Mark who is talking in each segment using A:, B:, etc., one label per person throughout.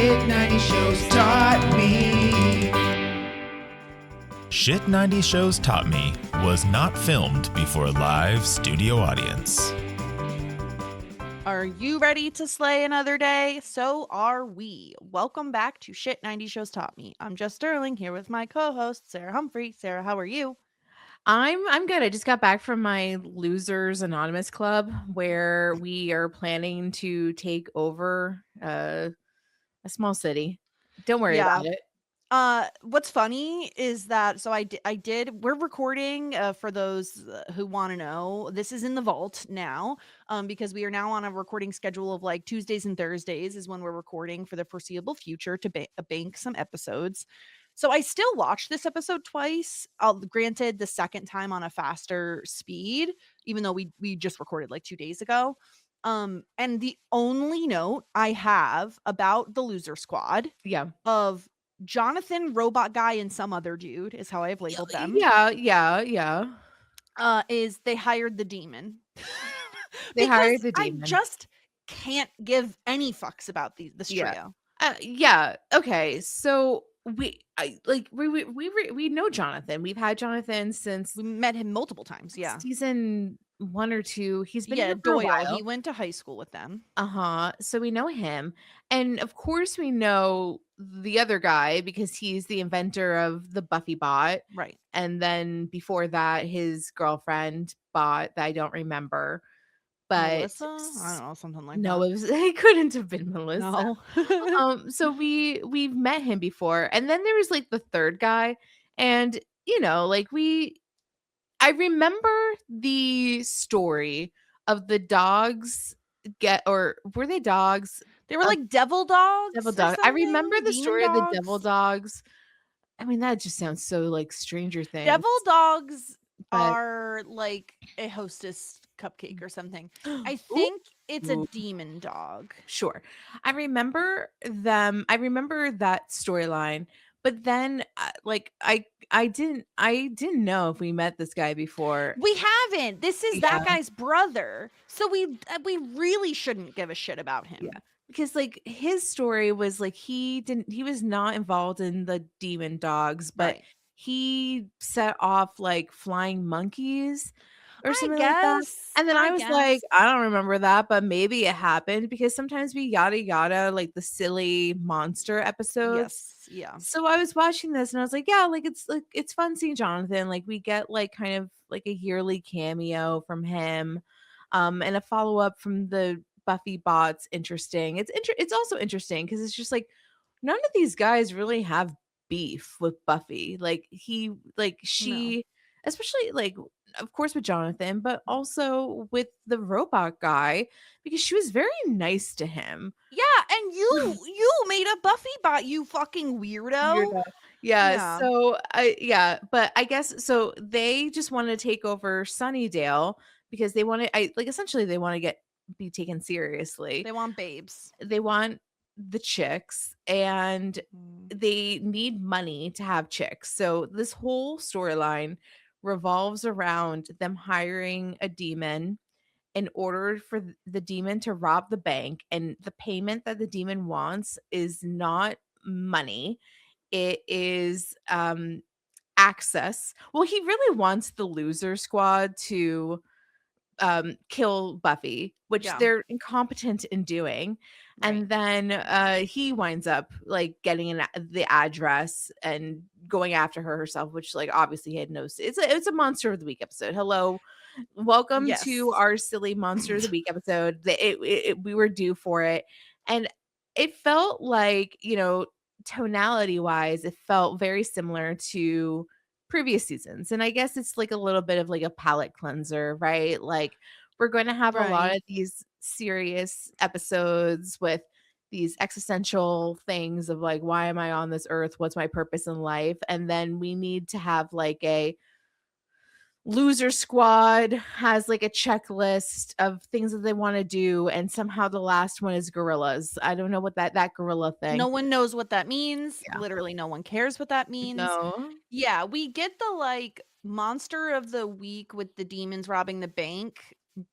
A: Shit 90 Shows Taught Me.
B: Shit 90 Shows Taught Me was not filmed before a live studio audience.
C: Are you ready to slay another day? So are we. Welcome back to Shit 90 Shows Taught Me. I'm Jess Sterling here with my co-host, Sarah Humphrey. Sarah, how are you?
D: I'm good. I just got back from my Losers Anonymous Club where we are planning to take over a small city. Don't worry about it.
C: What's funny is that we're recording for those who want to know. This is in the vault now because we are now on a recording schedule of like Tuesdays and Thursdays is when we're recording for the foreseeable future to bank some episodes. So I still watched this episode twice. Granted, the second time on a faster speed, even though we just recorded like 2 days ago. And the only note I have about the loser squad of Jonathan, robot guy, and some other dude is how I've labeled them.
D: Yeah.
C: Is they hired the demon.
D: They hired the demon.
C: I just can't give any fucks about this trio.
D: Okay. So we know Jonathan. We've had Jonathan since
C: we met him multiple times. Yeah,
D: season 1 or 2. He's been here for
C: Doyle.
D: A while.
C: He went to high school with them.
D: So we know him, and of course we know the other guy because he's the inventor of the Buffy bot,
C: right?
D: And then before that, his girlfriend bot that I don't remember. But
C: Melissa? I don't know, something like that.
D: No, it couldn't have been Melissa.
C: No.
D: So we've met him before. And then there was like the third guy. And I remember the story of the dogs were they dogs?
C: They were like devil dogs.
D: Devil dogs. I remember the story of the devil dogs. I mean, that just sounds so like Stranger Things.
C: Devil dogs are like a Hostess cupcake or something. I think it's a demon dog.
D: Sure. I remember them. I remember that storyline, but then I didn't know if we met this guy before.
C: We haven't. This is that guy's brother. So we really shouldn't give a shit about him.
D: Yeah. Because like his story was like he was not involved in the demon dogs, but he set off like flying monkeys or something like that. And then I was like, I don't remember that, but maybe it happened because sometimes we yada like the silly monster episodes.
C: Yes. Yeah.
D: So I was watching this and I was like, yeah, like it's fun seeing Jonathan. Like we get like kind of like a yearly cameo from him, and a follow-up from the Buffy bot's interesting. It's also interesting because it's just like none of these guys really have beef with Buffy. Like she, especially like of course with Jonathan, but also with the robot guy because she was very nice to him.
C: Yeah, and you made a Buffy bot, you fucking weirdo.
D: Yeah. So but I guess so they just want to take over Sunnydale because they want to essentially they want to be taken seriously.
C: They want babes.
D: They want the chicks and they need money to have chicks. So this whole storyline revolves around them hiring a demon in order for the demon to rob the bank, and the payment that the demon wants is not money. It is access. Well, he really wants the loser squad to kill Buffy, which they're incompetent in doing. And then he winds up like getting the address and going after her herself, which like obviously he had no. It's a Monster of the Week episode. Hello, welcome to our silly Monster of the Week episode. We were due for it, and it felt like tonality wise, it felt very similar to previous seasons. And I guess it's like a little bit of like a palate cleanser, right? Like we're going to have a lot of these serious episodes with these existential things of like, why am I on this earth? What's my purpose in life? And then we need to have like a loser squad has like a checklist of things that they want to do, and somehow the last one is gorillas. I don't know what that gorilla thing.
C: No one knows what that means. Literally no one cares what that means.
D: No.
C: Yeah, we get the like Monster of the Week with the demons robbing the bank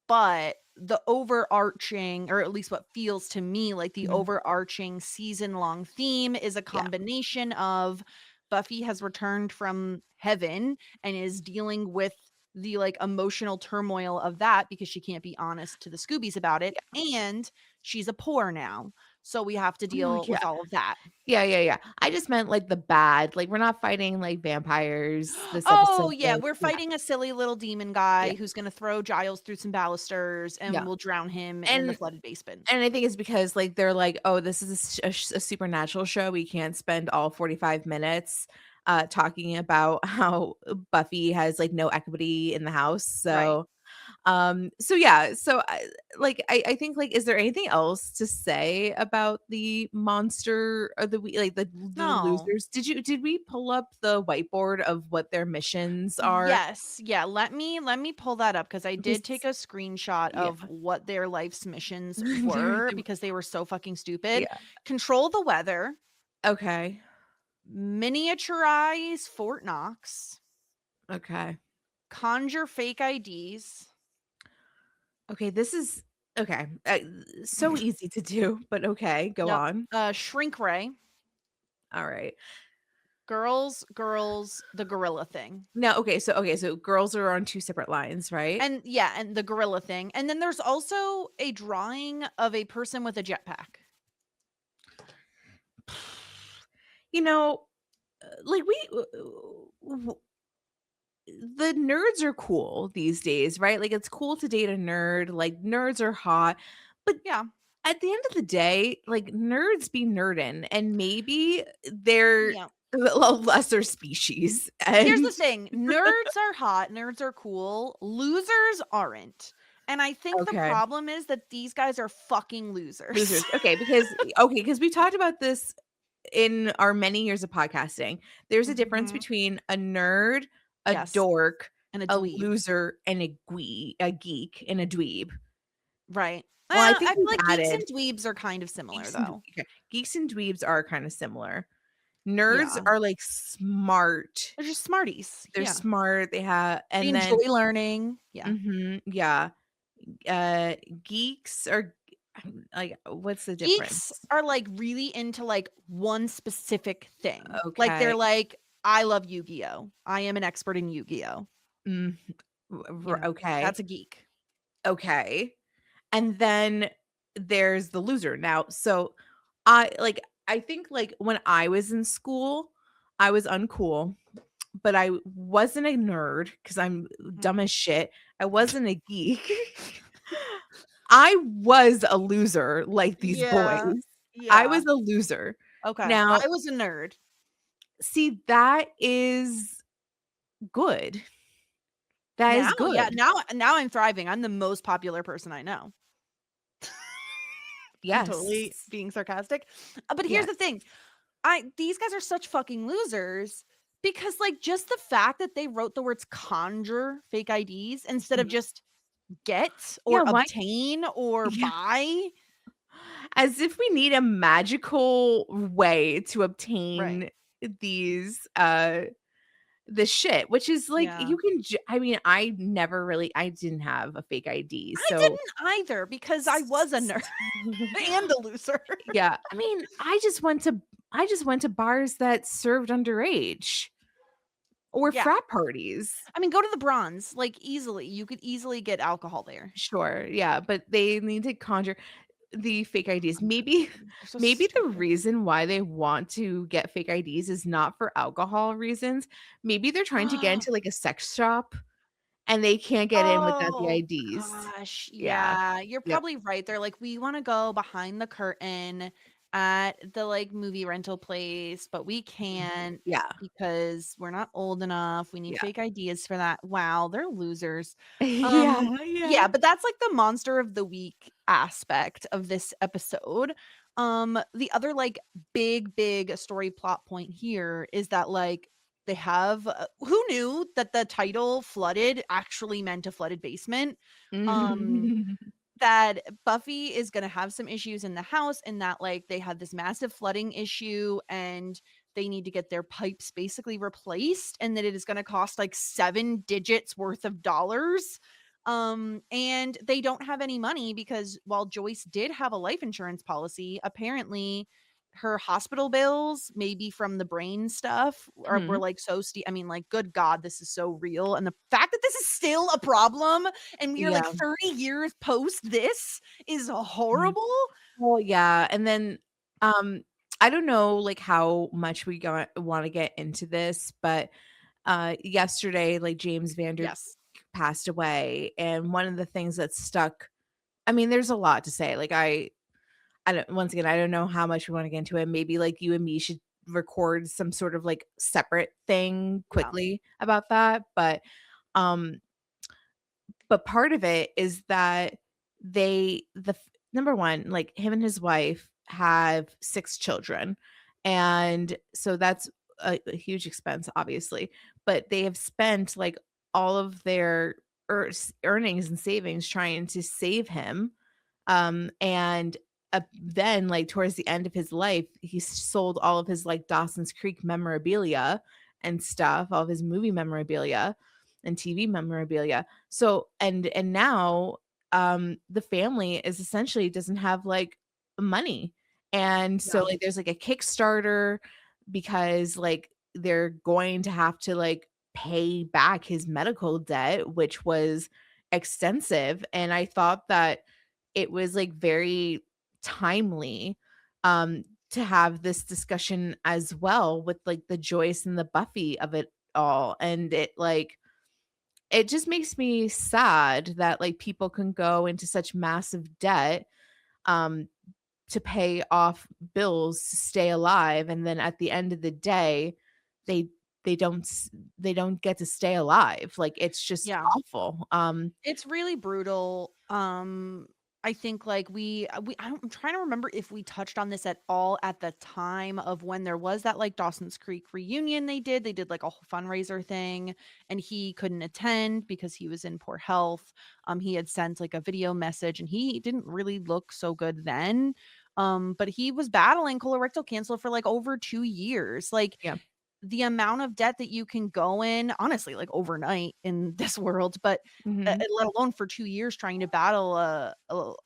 C: but the overarching, or at least what feels to me like the overarching season-long theme, is a
D: Yeah.
C: combination of Buffy has returned from heaven and is dealing with the like emotional turmoil of that because she can't be honest to the Scoobies about it, and she's a poor now, so we have to
D: Oh,
C: deal
D: yeah.
C: with all of that.
D: Yeah. I just meant like the bad. Like we're not fighting like vampires this
C: Oh,
D: episode.
C: yeah, we're
D: Yeah.
C: fighting a silly little demon
D: Yeah.
C: guy who's gonna throw Giles through some balusters and
D: Yeah.
C: will drown him in the
D: And
C: flooded basement.
D: I think it's because like they're like, oh, this is a supernatural show. We can't spend all 45 minutes talking about how Buffy has like no equity in the house.
C: Right.
D: So yeah, so I think like, is there anything else to say about the monster or the
C: No.
D: losers? Did we pull up the whiteboard of what their missions are?
C: Yes. Yeah, let me pull that up because I
D: Okay,
C: did take a screenshot
D: yeah.
C: of what their life's missions were
D: They're-
C: because they were so fucking stupid.
D: yeah.
C: Control the weather,
D: Okay.
C: miniaturize Fort Knox,
D: Okay.
C: conjure fake IDs.
D: Okay. This is okay. So easy to do, but okay. Go
C: Yep.
D: on.
C: Shrink ray,
D: All right.
C: girls, the gorilla thing.
D: Now, so girls are on two separate lines, right?
C: And yeah, and the gorilla thing. And then there's also a drawing of a person with a jetpack.
D: You know, like the nerds are cool these days, right? Like it's cool to date a nerd. Like nerds are hot, but
C: Yeah.
D: at the end of the day, like nerds be nerdin', and maybe they're
C: Yeah.
D: a lesser species.
C: Here's
D: And
C: the thing. Nerds are hot, nerds are cool, losers aren't. And I think the
D: okay,
C: problem is that these guys are fucking losers.
D: losers. Because we talked about this in our many years of podcasting. There's a difference
C: Mhm.
D: between a nerd, a
C: Yes.
D: dork,
C: And a
D: a
C: dweeb.
D: loser, and a geek, and a dweeb.
C: Right.
D: Well, I
C: I
D: think
C: feel
D: we've
C: like geeks
D: added
C: and dweebs are kind of similar
D: geeks and
C: though.
D: okay, geeks and dweebs are kind of similar. Nerds
C: Yeah.
D: are like smart.
C: They're just smarties.
D: They're
C: Yeah.
D: smart. They have,
C: They
D: and then
C: enjoy learning. Yeah.
D: yeah. Geeks are like, what's the difference?
C: Geeks are like really into like one specific thing. Like
D: Okay.
C: they're like, I love Yu-Gi-Oh. I am an expert in Yu-Gi-Oh.
D: Mm,
C: You know,
D: okay.
C: that's a geek.
D: Okay. And then there's the loser. Now, so I think like when I was in school, I was uncool, but I wasn't a nerd because I'm dumb as shit. I wasn't a geek. I was a loser like these
C: Yeah.
D: boys. I
C: Yeah.
D: was a loser.
C: Okay.
D: Now,
C: I was a nerd.
D: see, that is good. That is good.
C: Yeah, now I'm thriving. I'm the most popular person I know. I'm totally
D: Yes.
C: being sarcastic. But here's
D: Yes.
C: the thing. These guys are such fucking losers because like just the fact that they wrote the words conjure fake IDs instead of
D: Mhm.
C: just get
D: Yeah,
C: or
D: why
C: obtain or
D: Yeah.
C: buy.
D: As if we need a magical way to
C: Right.
D: obtain these this shit, which is like
C: Yeah.
D: you can I mean, I didn't have a fake ID.
C: I
D: So
C: didn't either because I was a nerd and a loser.
D: yeah, I mean, I just went to bars that served underage or
C: Yeah.
D: frat parties.
C: I mean, go to the Bronze, like easily. You could easily get alcohol there.
D: Sure, yeah, but they need to conjure the fake IDs. Maybe
C: They're so
D: maybe the
C: stupid.
D: reason why they want to get fake IDs is not for alcohol reasons. Maybe they're trying to get into like a sex shop and they can't get in without the
C: Oh
D: IDs.
C: gosh,
D: Yeah.
C: yeah, you're
D: Yep.
C: probably right. They're like, we want to go behind the curtain at the like movie rental place, but we can't
D: Yeah.
C: because we're not old enough. We need
D: Yeah.
C: fake ideas for that. Wow, they're losers.
D: Yeah.
C: Yeah, but that's like the monster of the week aspect of this episode. The other like big story plot point here is that like they have who knew that the title flooded actually meant a flooded basement. That Buffy is going to have some issues in the house and that like they had this massive flooding issue and they need to get their pipes basically replaced and that it is going to cost like 7 digits worth of dollars. And they don't have any money because while Joyce did have a life insurance policy, apparently her hospital bills, maybe from the brain stuff, were
D: Mhm.
C: like I mean, like, good God, this is so real. And the fact that this is still a problem and we are like
D: Yeah.
C: 30 years post this is
D: Mhm.
C: horrible.
D: Well, yeah, and then, um, I don't know, like, how much we wanna get into this, but, yesterday, like, James Vander
C: Yes.
D: passed away, and one of the things that stuck I mean, there's a lot to say, like, I don't once again, I don't know how much we wanna get into it, maybe, like, you and me should record some sort of, like, separate thing
C: Yeah.
D: quickly about that, um but part of it is that number 1, like, him and his wife have 6 children, and so that's a huge expense, obviously, but they have spent, like, all of their earnings and savings trying to save him, and, then, like, towards the end of his life, he sold all of his, like, Dawson's Creek memorabilia and stuff, all of his movie memorabilia and TV memorabilia. So and now, the family is essentially doesn't have, like, money. And so,
C: Yeah.
D: like, there's, like, a Kickstarter because, like, they're going to have to, like, pay back his medical debt, which was extensive, and I thought that it was, like, very timely, to have this discussion as well with, like, the Joyce and the Buffy of it all, and it just makes me sad that, like, people can go into such massive debt, um, to pay off bills to stay alive, and then at the end of the day, they they don't get to stay alive, like, it's just
C: Yeah.
D: awful,
C: It's really brutal. I think like I'm trying to remember if we touched on this at all at the time of when there was that like Dawson's Creek reunion they did. They did like a whole fundraiser thing and he couldn't attend because he was in poor health. He had sent like a video message and he didn't really look so good then. But he was battling colorectal cancer for like over 2 years. Like
D: yeah,
C: the amount of debt that you can go in, honestly, like overnight in this world, but
D: mhm,
C: let alone for 2 years trying to battle a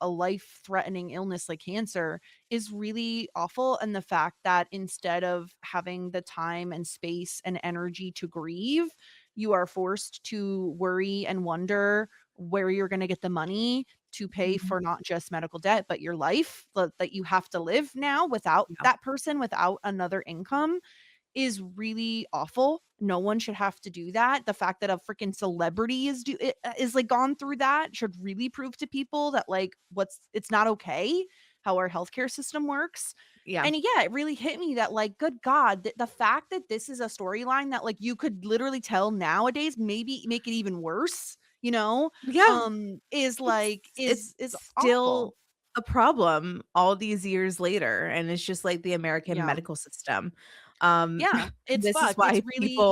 C: life-threatening illness like cancer is really awful, and the fact that instead of having the time and space and energy to grieve, you are forced to worry and wonder where you're gonna get the money to pay
D: mhm,
C: for not just medical debt, but your life that you have to live now without
D: yeah,
C: that person, without another income is really awful. No one should have to do that. The fact that a freaking celebrity is like gone through that should really prove to people that like it's not okay how our healthcare system works.
D: yeah,
C: And yeah, it really hit me that like good God, the fact that this is a storyline that like you could literally tell nowadays, maybe make it even worse,
D: yeah.
C: is like
D: It's
C: is awful.
D: still a problem all these years later, and it's just like the American
C: Yeah.
D: medical system. Um,
C: Yeah, it's
D: this is
C: fucked. It's
D: why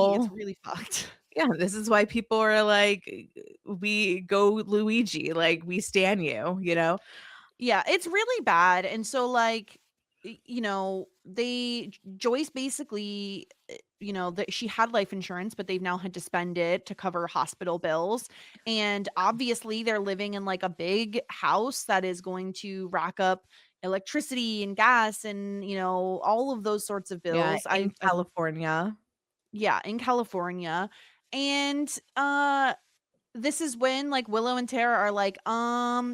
C: it's
D: people
C: really fucked.
D: yeah, this is why people are like, "We go Luigi," like, "We stan you," you know?
C: Yeah, it's really bad, and so, like, Joyce basically, that she had life insurance, but they've now had to spend it to cover hospital bills, and obviously, they're living in, like, a big house that is going to rack up electricity and gas and, all of those sorts of
D: Yeah,
C: bills.
D: in
C: I've
D: California.
C: Yeah, in California, and, this is when, like, Willow and Tara are like,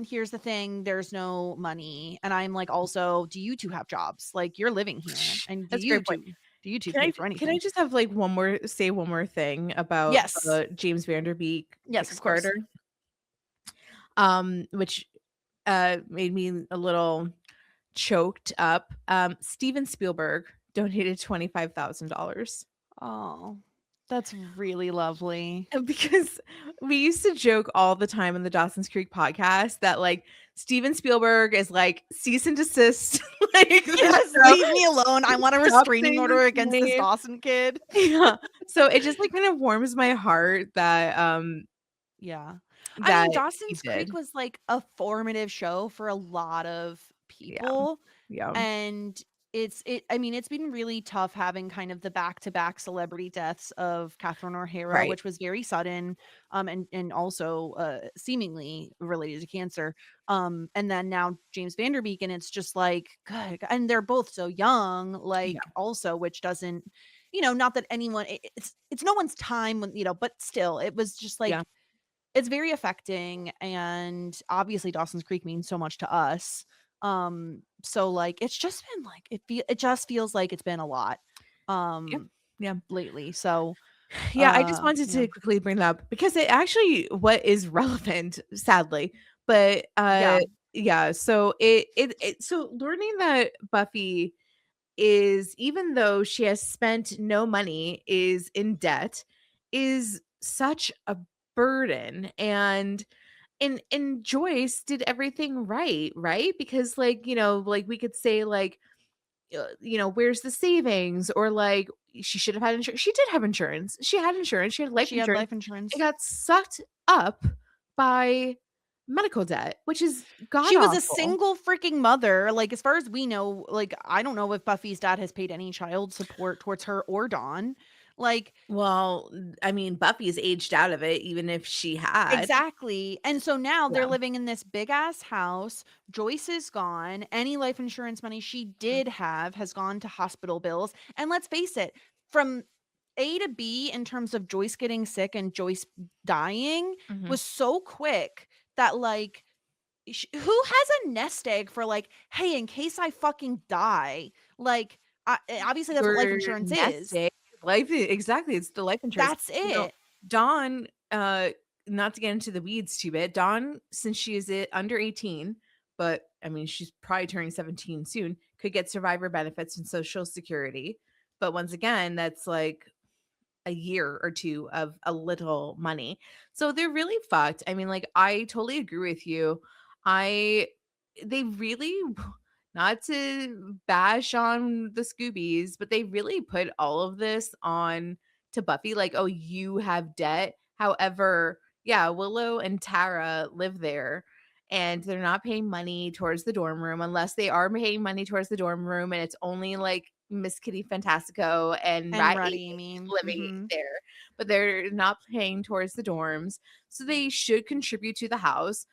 C: here's the thing, there's no money." And I'm like, "Also, do you 2 have jobs? Like, you're living here, and
D: That's a great point.
C: do you 2
D: Can
C: pay
D: I
C: for
D: can I
C: anything?"
D: just have, like, one more thing about
C: Yes.
D: the James Vanderbeek
C: Yes, of course.
D: Kickstarter? Which, made me a little choked up. Steven Spielberg donated $25,000.
C: Oh, that's really lovely.
D: And because we used to joke all the time in the Dawson's Creek podcast that, like, Steven Spielberg is, like, cease and desist, like, the
C: Yes,
D: show,
C: leave me alone, I want a
D: stop
C: restraining
D: saying
C: order
D: his
C: against this
D: name.
C: Dawson kid.
D: Yeah. So it just, like, kind of warms my heart
C: Yeah. I
D: that
C: mean,
D: he
C: Dawson's Creek
D: did.
C: was, like, a formative show for a lot of
D: Yeah.
C: people,
D: Yeah.
C: and I mean, it's been really tough having kind of the back-to-back celebrity deaths of Catherine O'Hara,
D: Right.
C: which was very sudden, and also seemingly related to cancer. And then now James Van Der Beek, and it's just like, good, and they're both so young,
D: Yeah.
C: like also, which doesn't, not that anyone, it's no one's time when, but still, it was just
D: Yeah.
C: like it's very affecting, and obviously Dawson's Creek means so much to us. So like it's just been like it just feels like it's been a lot
D: Yeah.
C: um
D: Yeah.
C: lately. So
D: Yeah, I just wanted
C: yeah.
D: to quickly bring that up because it actually what is relevant, sadly. But
C: Yeah.
D: yeah, so so learning that Buffy is, even though she has spent no money, is in debt, is such a burden. And Joyce did everything right, right? Because like, like we could say like, where's the savings? Or like, she should have had insurance. She did have insurance. She had insurance. She had life
C: She had
D: insurance.
C: life
D: It
C: insurance.
D: got sucked up by medical debt, which is god
C: She was a
D: awful.
C: single freaking mother. Like, as far as we know, like, I don't know if Buffy's dad has paid any child support towards her or Dawn. Like,
D: Well, I mean, Buffy's aged out of it, even if she had.
C: exactly. And so now they're
D: Yeah.
C: living in this big ass house. Joyce is gone. Any life insurance money she did have has gone to hospital bills. And let's face it, from A to B in terms of Joyce getting sick and Joyce dying
D: Mhm.
C: was so quick that, like, who has a nest egg for, like, hey, in case I fucking die? Like, obviously that's what life
D: Your
C: insurance
D: nest
C: is.
D: egg, exactly, it's the life insurance.
C: That's it.
D: Dawn, not to get into the weeds too bit, Dawn, since she is under 18, but I mean, she's probably turning 17 soon, could get survivor benefits and Social Security. But once again, that's like a year or two of a little money. So they're really fucked. I mean, like, I totally agree with you. I they really, not to bash on the Scoobies, but they really put all of this on to Buffy, like, oh, you have debt. However, yeah, Willow and Tara live there and they're not paying money towards the dorm room, unless they are paying money towards the dorm room and it's only like Miss Kitty Fantastico and
C: And
D: Rat
C: Red
D: Amy
C: Amy.
D: living there, but they're not paying towards the dorms. So they should contribute to the house.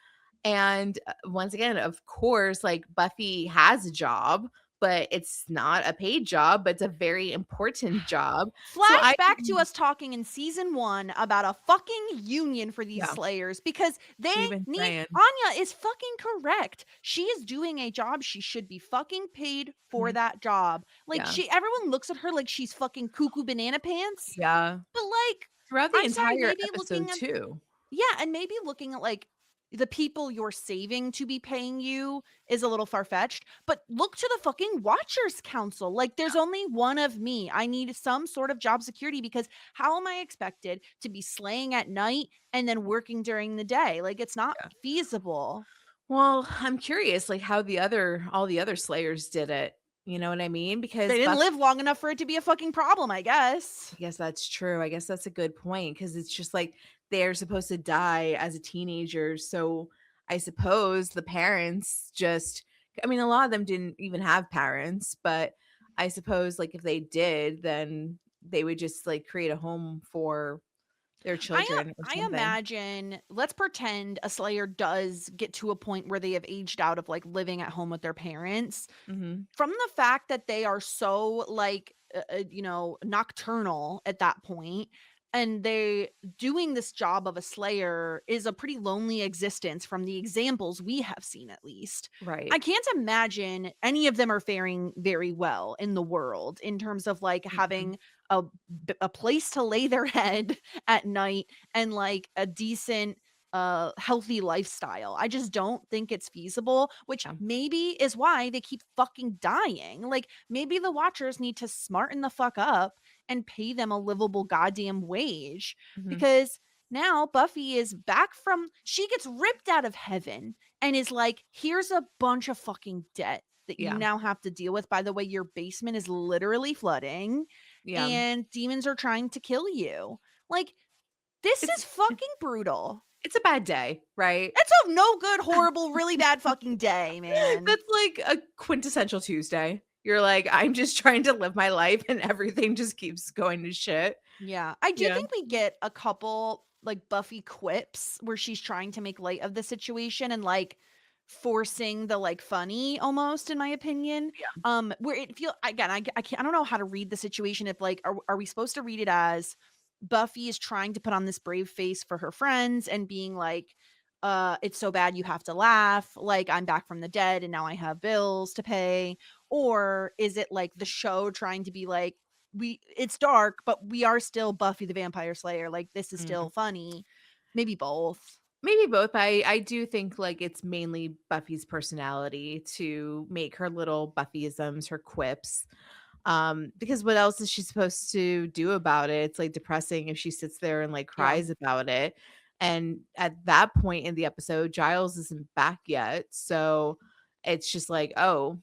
D: And once again, of course, like Buffy has a job, but it's not a paid job, but it's a very important job. So I,
C: Flashback to us talking in season 1 about a fucking union for these
D: yeah,
C: Slayers, because they
D: we've been
C: need
D: saying,
C: Anya is fucking correct. She is doing a job. She should be fucking paid for
D: mhm,
C: that job. Like,
D: yeah,
C: everyone looks at her like she's fucking cuckoo banana pants.
D: yeah,
C: But like,
D: throughout the
C: I'm sorry,
D: entire
C: maybe looking
D: episode
C: at
D: too.
C: yeah, and maybe looking at like the people you're saving to be paying you is a little far fetched, but look to the fucking Watchers Council. Like, there's only one of me. I need some sort of job security, because how am I expected to be slaying at night and then working during the day? Like, it's not
D: Yeah.
C: feasible.
D: Well, I'm curious, like how all the other Slayers did it. You know what I mean?
C: They
D: Because
C: didn't
D: Buffy,
C: live long enough for it to be a fucking problem, I guess.
D: I guess that's true. I guess that's a good point because it's just like they're supposed to die as a teenager. So I suppose the parents just, I mean, a lot of them didn't even have parents, but I suppose like if they did, then they would just like create a home for their children or
C: I
D: something.
C: imagine, let's pretend a Slayer does get to a point where they have aged out of like living at home with their parents.
D: Hmm.
C: From the fact that they are so like nocturnal at that point, and they doing this job of a Slayer is a pretty lonely existence from the examples we have seen, at least.
D: Right.
C: I can't imagine any of them are faring very well in the world in terms of like
D: Mm-mm.
C: having a a place to lay their head at night, and like a decent healthy lifestyle. I just don't think it's feasible, which
D: Yeah.
C: maybe is why they keep fucking dying. Like, maybe the Watchers need to smarten the fuck up and pay them a livable goddamn wage,
D: Hmm.
C: because now Buffy is back from, she gets ripped out of heaven and is like, here's a bunch of fucking debt that you
D: Yeah.
C: now have to deal with. By the way, your basement is literally flooding
D: Yeah.
C: and demons are trying to kill you. Like, this
D: It's
C: is fucking brutal.
D: it's a bad day, right?
C: It's a no good, horrible, really bad fucking day, man.
D: That's like a quintessential Tuesday. You're like, I'm just trying to live my life and everything just keeps going to shit.
C: Yeah. I do
D: Yeah.
C: think we get a couple like Buffy quips where she's trying to make light of the situation and like forcing the like funny almost in my opinion.
D: Yeah.
C: Where it feel again I can't I don't know how to read the situation if like are we supposed to read it as Buffy is trying to put on this brave face for her friends and being like it's so bad you have to laugh, like I'm back from the dead and now I have bills to pay, or is it like the show trying to be like it's dark, but we are still Buffy the Vampire Slayer. Like this is
D: Mm.
C: still funny. Maybe both.
D: Maybe both. I do think like it's mainly Buffy's personality to make her little Buffyisms, her quips. Because what else is she supposed to do about it? It's like depressing if she sits there and like
C: Yeah.
D: cries about it. And at that point in the episode, Giles isn't back yet. So it's just like, oh,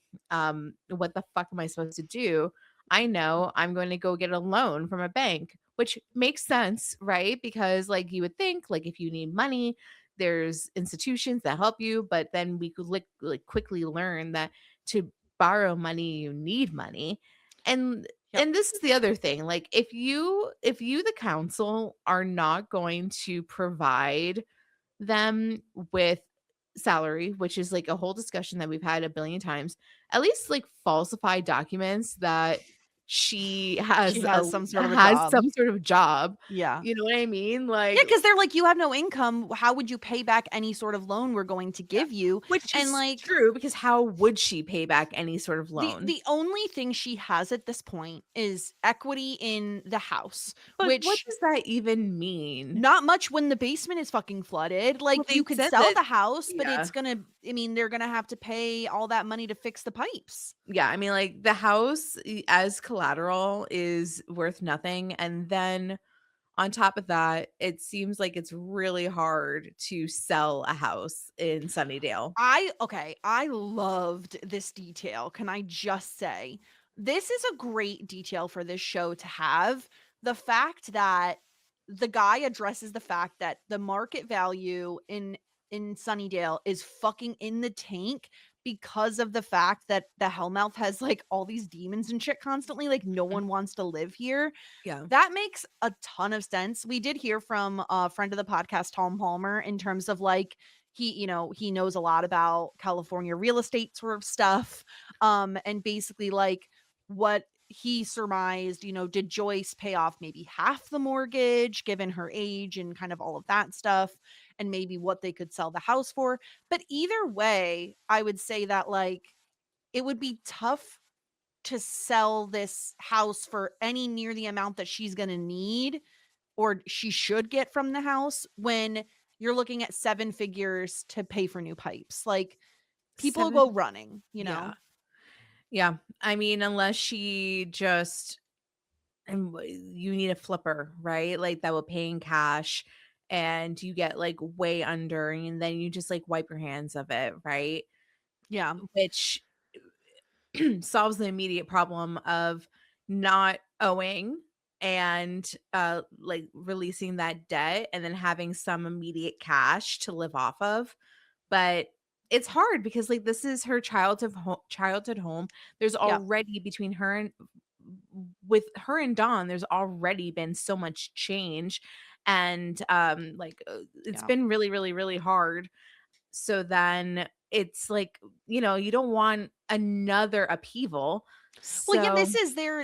D: what the fuck am I supposed to do? I know I'm going to go get a loan from a bank, which makes sense, right? Because like you would think, like if you need money, there's institutions that help you, but then we could like quickly learn that to borrow money, you need money. And
C: Yep.
D: and this is the other thing, like if you the council are not going to provide them with salary, which is like a whole discussion that we've had a billion times, at least like falsify documents that she
C: She
D: has
C: has some sort of a
D: has
C: job.
D: some sort of job.
C: Yeah.
D: You know what I mean?
C: Yeah,
D: Like,
C: because they're like, you have no income. How would you pay back any sort of loan we're going to
D: yeah,
C: give you?
D: which
C: And
D: is
C: like
D: true because how would she pay back any sort of
C: the
D: loan?
C: the only thing she has at this point is equity in the house,
D: But what
C: which
D: does that even mean?
C: not much when the basement is fucking flooded. Like
D: Well,
C: you
D: they
C: could
D: said
C: sell
D: that
C: the house, but
D: yeah.
C: it's gonna I mean, they're gonna have to pay all that money to fix the pipes.
D: Yeah, I mean, like, the house as collateral is worth nothing, and then on top of that, it seems like it's really hard to sell a house in Sunnydale.
C: I loved this detail. Can I just say, this is a great detail for this show to have. The fact that the guy addresses the fact that the market value in Sunnydale is fucking in the tank because of the fact that the Hellmouth has like all these demons and shit constantly. Like no
D: Mm.
C: one wants to live here.
D: Yeah.
C: That makes a ton of sense. We did hear from a friend of the podcast, Tom Palmer, in terms of like he knows a lot about California real estate sort of stuff. And basically like what he surmised, did Joyce pay off maybe half the mortgage given her age and kind of all of that stuff and maybe what they could sell the house for. But either way, I would say that like it would be tough to sell this house for any near the amount that she's going to need or she should get from the house when you're looking at 7 figures to pay for new pipes. Like people
D: 7
C: go running.
D: yeah. Yeah. I mean, unless she just you need a flipper, right? Like, that will pay in cash, and you get, like, way under, and then you just, like, wipe your hands of it, right?
C: Yeah.
D: Which solves the immediate problem of not owing and like releasing that debt and then having some immediate cash to live off of. But it's hard because like this is her childhood home. There's
C: Yeah.
D: already between her and with her and Dawn, there's already been so much change. And it's
C: Yeah.
D: been really, really, really hard. So then it's like, you don't want another upheaval.
C: Well, yeah,
D: So,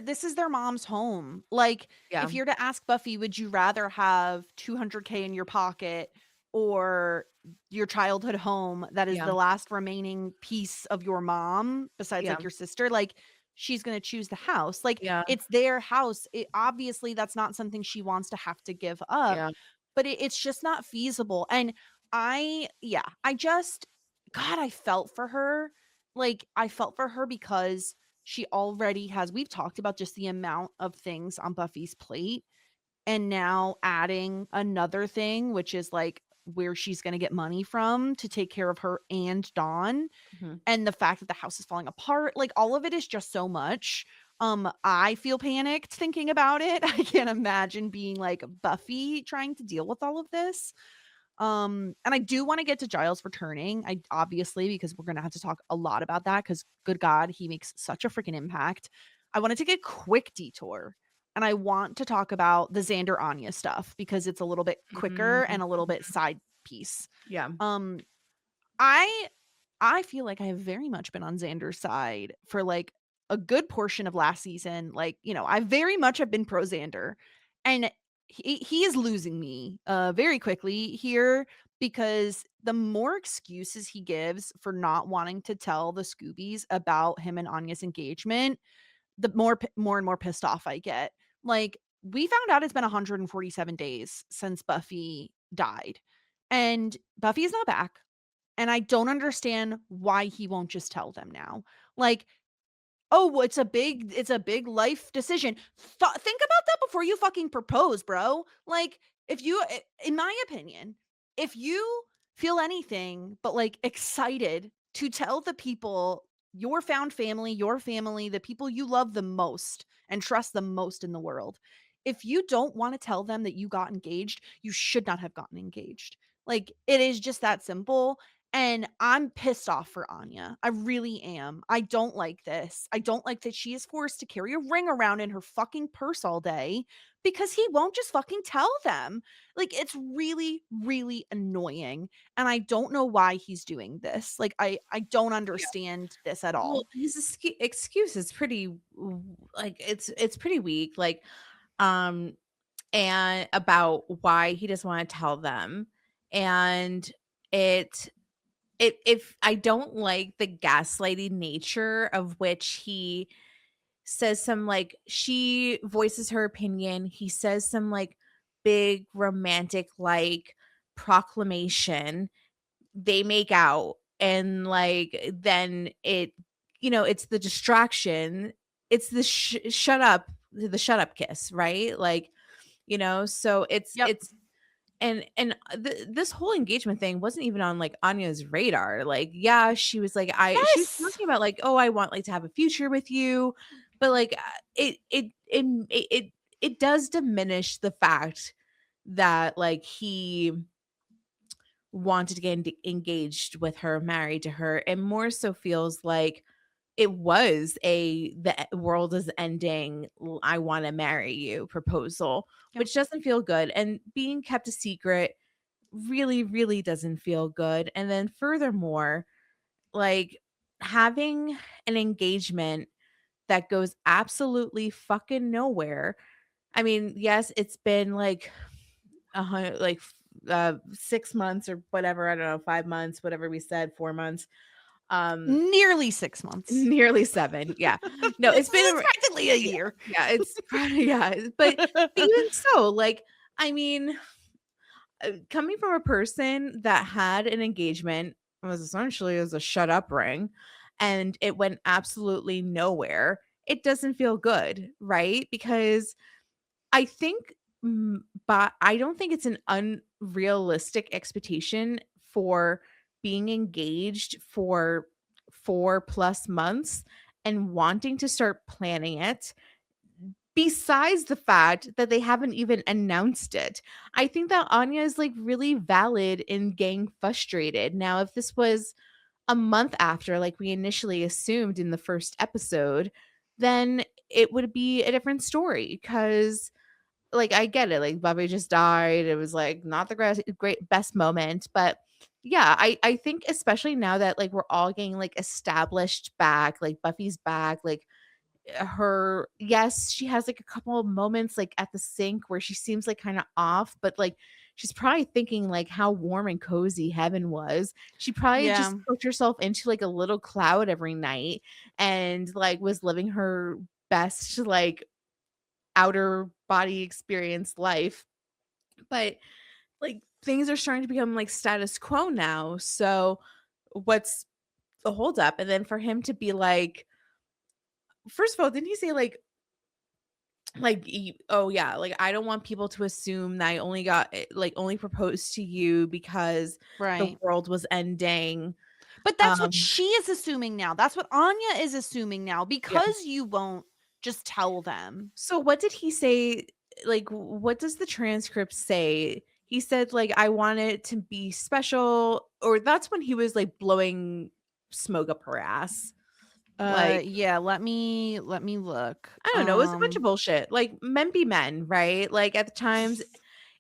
C: this is their mom's home. Like,
D: yeah,
C: if you're to ask Buffy, would you rather have 200K in your pocket or your childhood home that is
D: yeah,
C: the last remaining piece of your mom besides
D: yeah,
C: like your sister? Like, she's going to choose the house. Like,
D: yeah,
C: it's their house. Obviously that's not something she wants to have to give up,
D: yeah,
C: but it's just not feasible. And I just God, I felt for her. Like, I felt for her because she already has we've talked about just the amount of things on Buffy's plate and now adding another thing, which is like where she's going to get money from to take care of her and Dawn,
D: mhm.
C: and the fact that the house is falling apart. Like all of it is just so much. I feel panicked thinking about it. I can't imagine being like Buffy trying to deal with all of this. And I do want to get to Giles returning. I obviously, because we're gonna have to talk a lot about that, because good God, he makes such a freaking impact. I want to take a quick detour, and I want to talk about the Xander Anya stuff because it's a little bit quicker and a little bit side piece.
D: Yeah.
C: Um, I feel like I have very much been on Xander's side for like a good portion of last season. Like, I very much have been pro Xander. And he is losing me very quickly here, because the more excuses he gives for not wanting to tell the Scoobies about him and Anya's engagement, the more and more pissed off I get. Like, we found out it's been 147 days since Buffy died, and Buffy is not back. And I don't understand why he won't just tell them now. Like, oh, well, it's a big life decision. Think about that before you fucking propose, bro. Like, if you, in my opinion, if you feel anything but like excited to tell the people, your found family, the people you love the most and trust the most in the world, if you don't want to tell them that you got engaged, you should not have gotten engaged. Like, it is just that simple. And I'm pissed off for Anya. I really am. I don't like this. I don't like that she is forced to carry a ring around in her fucking purse all day because he won't just fucking tell them. Like, it's really, really annoying. And I don't know why he's doing this. Like, I don't understand this at all.
D: Well, his excuse is pretty like it's pretty weak. Like, um, and about why he doesn't want to tell them, and it if I don't like the gaslighting nature of which he says some, like, she voices her opinion, he says some like big romantic like proclamation, they make out, and like then it's the distraction, it's the shut up kiss, right? Like, so
C: Yep.
D: it's this whole engagement thing wasn't even on like Anya's radar. Like, yeah, she was like, she was
C: Yes.
D: talking about like, oh, I want like to have a future with you, but like, it does diminish the fact that like he wanted to get engaged with her, married to her, and more so feels like it was the world is ending, I want to marry you proposal,
C: Yep.
D: which doesn't feel good. And being kept a secret really, really doesn't feel good. And then furthermore, like having an engagement that goes absolutely fucking nowhere. I mean, yes, it's been like 6 months or whatever. I don't know, 5 months, whatever we said, 4 months.
C: Nearly 6 months.
D: Nearly 7. Yeah. No, it's been
C: practically a year.
D: yeah, it's yeah, but even so, like, I mean, coming from a person that had an engagement, was essentially as a shut up ring, and it went absolutely nowhere, it doesn't feel good, right? Because I think, but I don't think it's an unrealistic expectation for being engaged for 4+ months and wanting to start planning it, besides the fact that they haven't even announced it. I think that Anya is like really valid in getting frustrated. Now, if this was a month after, like we initially assumed in the first episode, then it would be a different story, because like I get it, like Buffy just died. It was like not the great best moment, but yeah, I think especially now that like we're all getting like established back, like Buffy's back, like her, yes, she has like a couple of moments like at the sink where she seems like kind of off, but like she's probably thinking like how warm and cozy heaven was. She probably
C: Yeah.
D: just put herself into like a little cloud every night and like was living her best like outer body experience life. But like things are starting to become like status quo now. So what's the holdup? And then for him to be like, first of all, didn't he say oh yeah, like I don't want people to assume that I only only proposed to you because the
C: Right.
D: world was ending.
C: But that's what she is assuming now. That's what Anya is assuming now,
D: Yeah.
C: because you won't just tell them.
D: So what did he say? Like, what does the transcript say? he said like, I want it to be special, or that's when he was like blowing smoke up her ass. Like,
C: Yeah, let me look.
D: I don't know, it was a bunch of bullshit. Like, men be men, right? Like, at the times,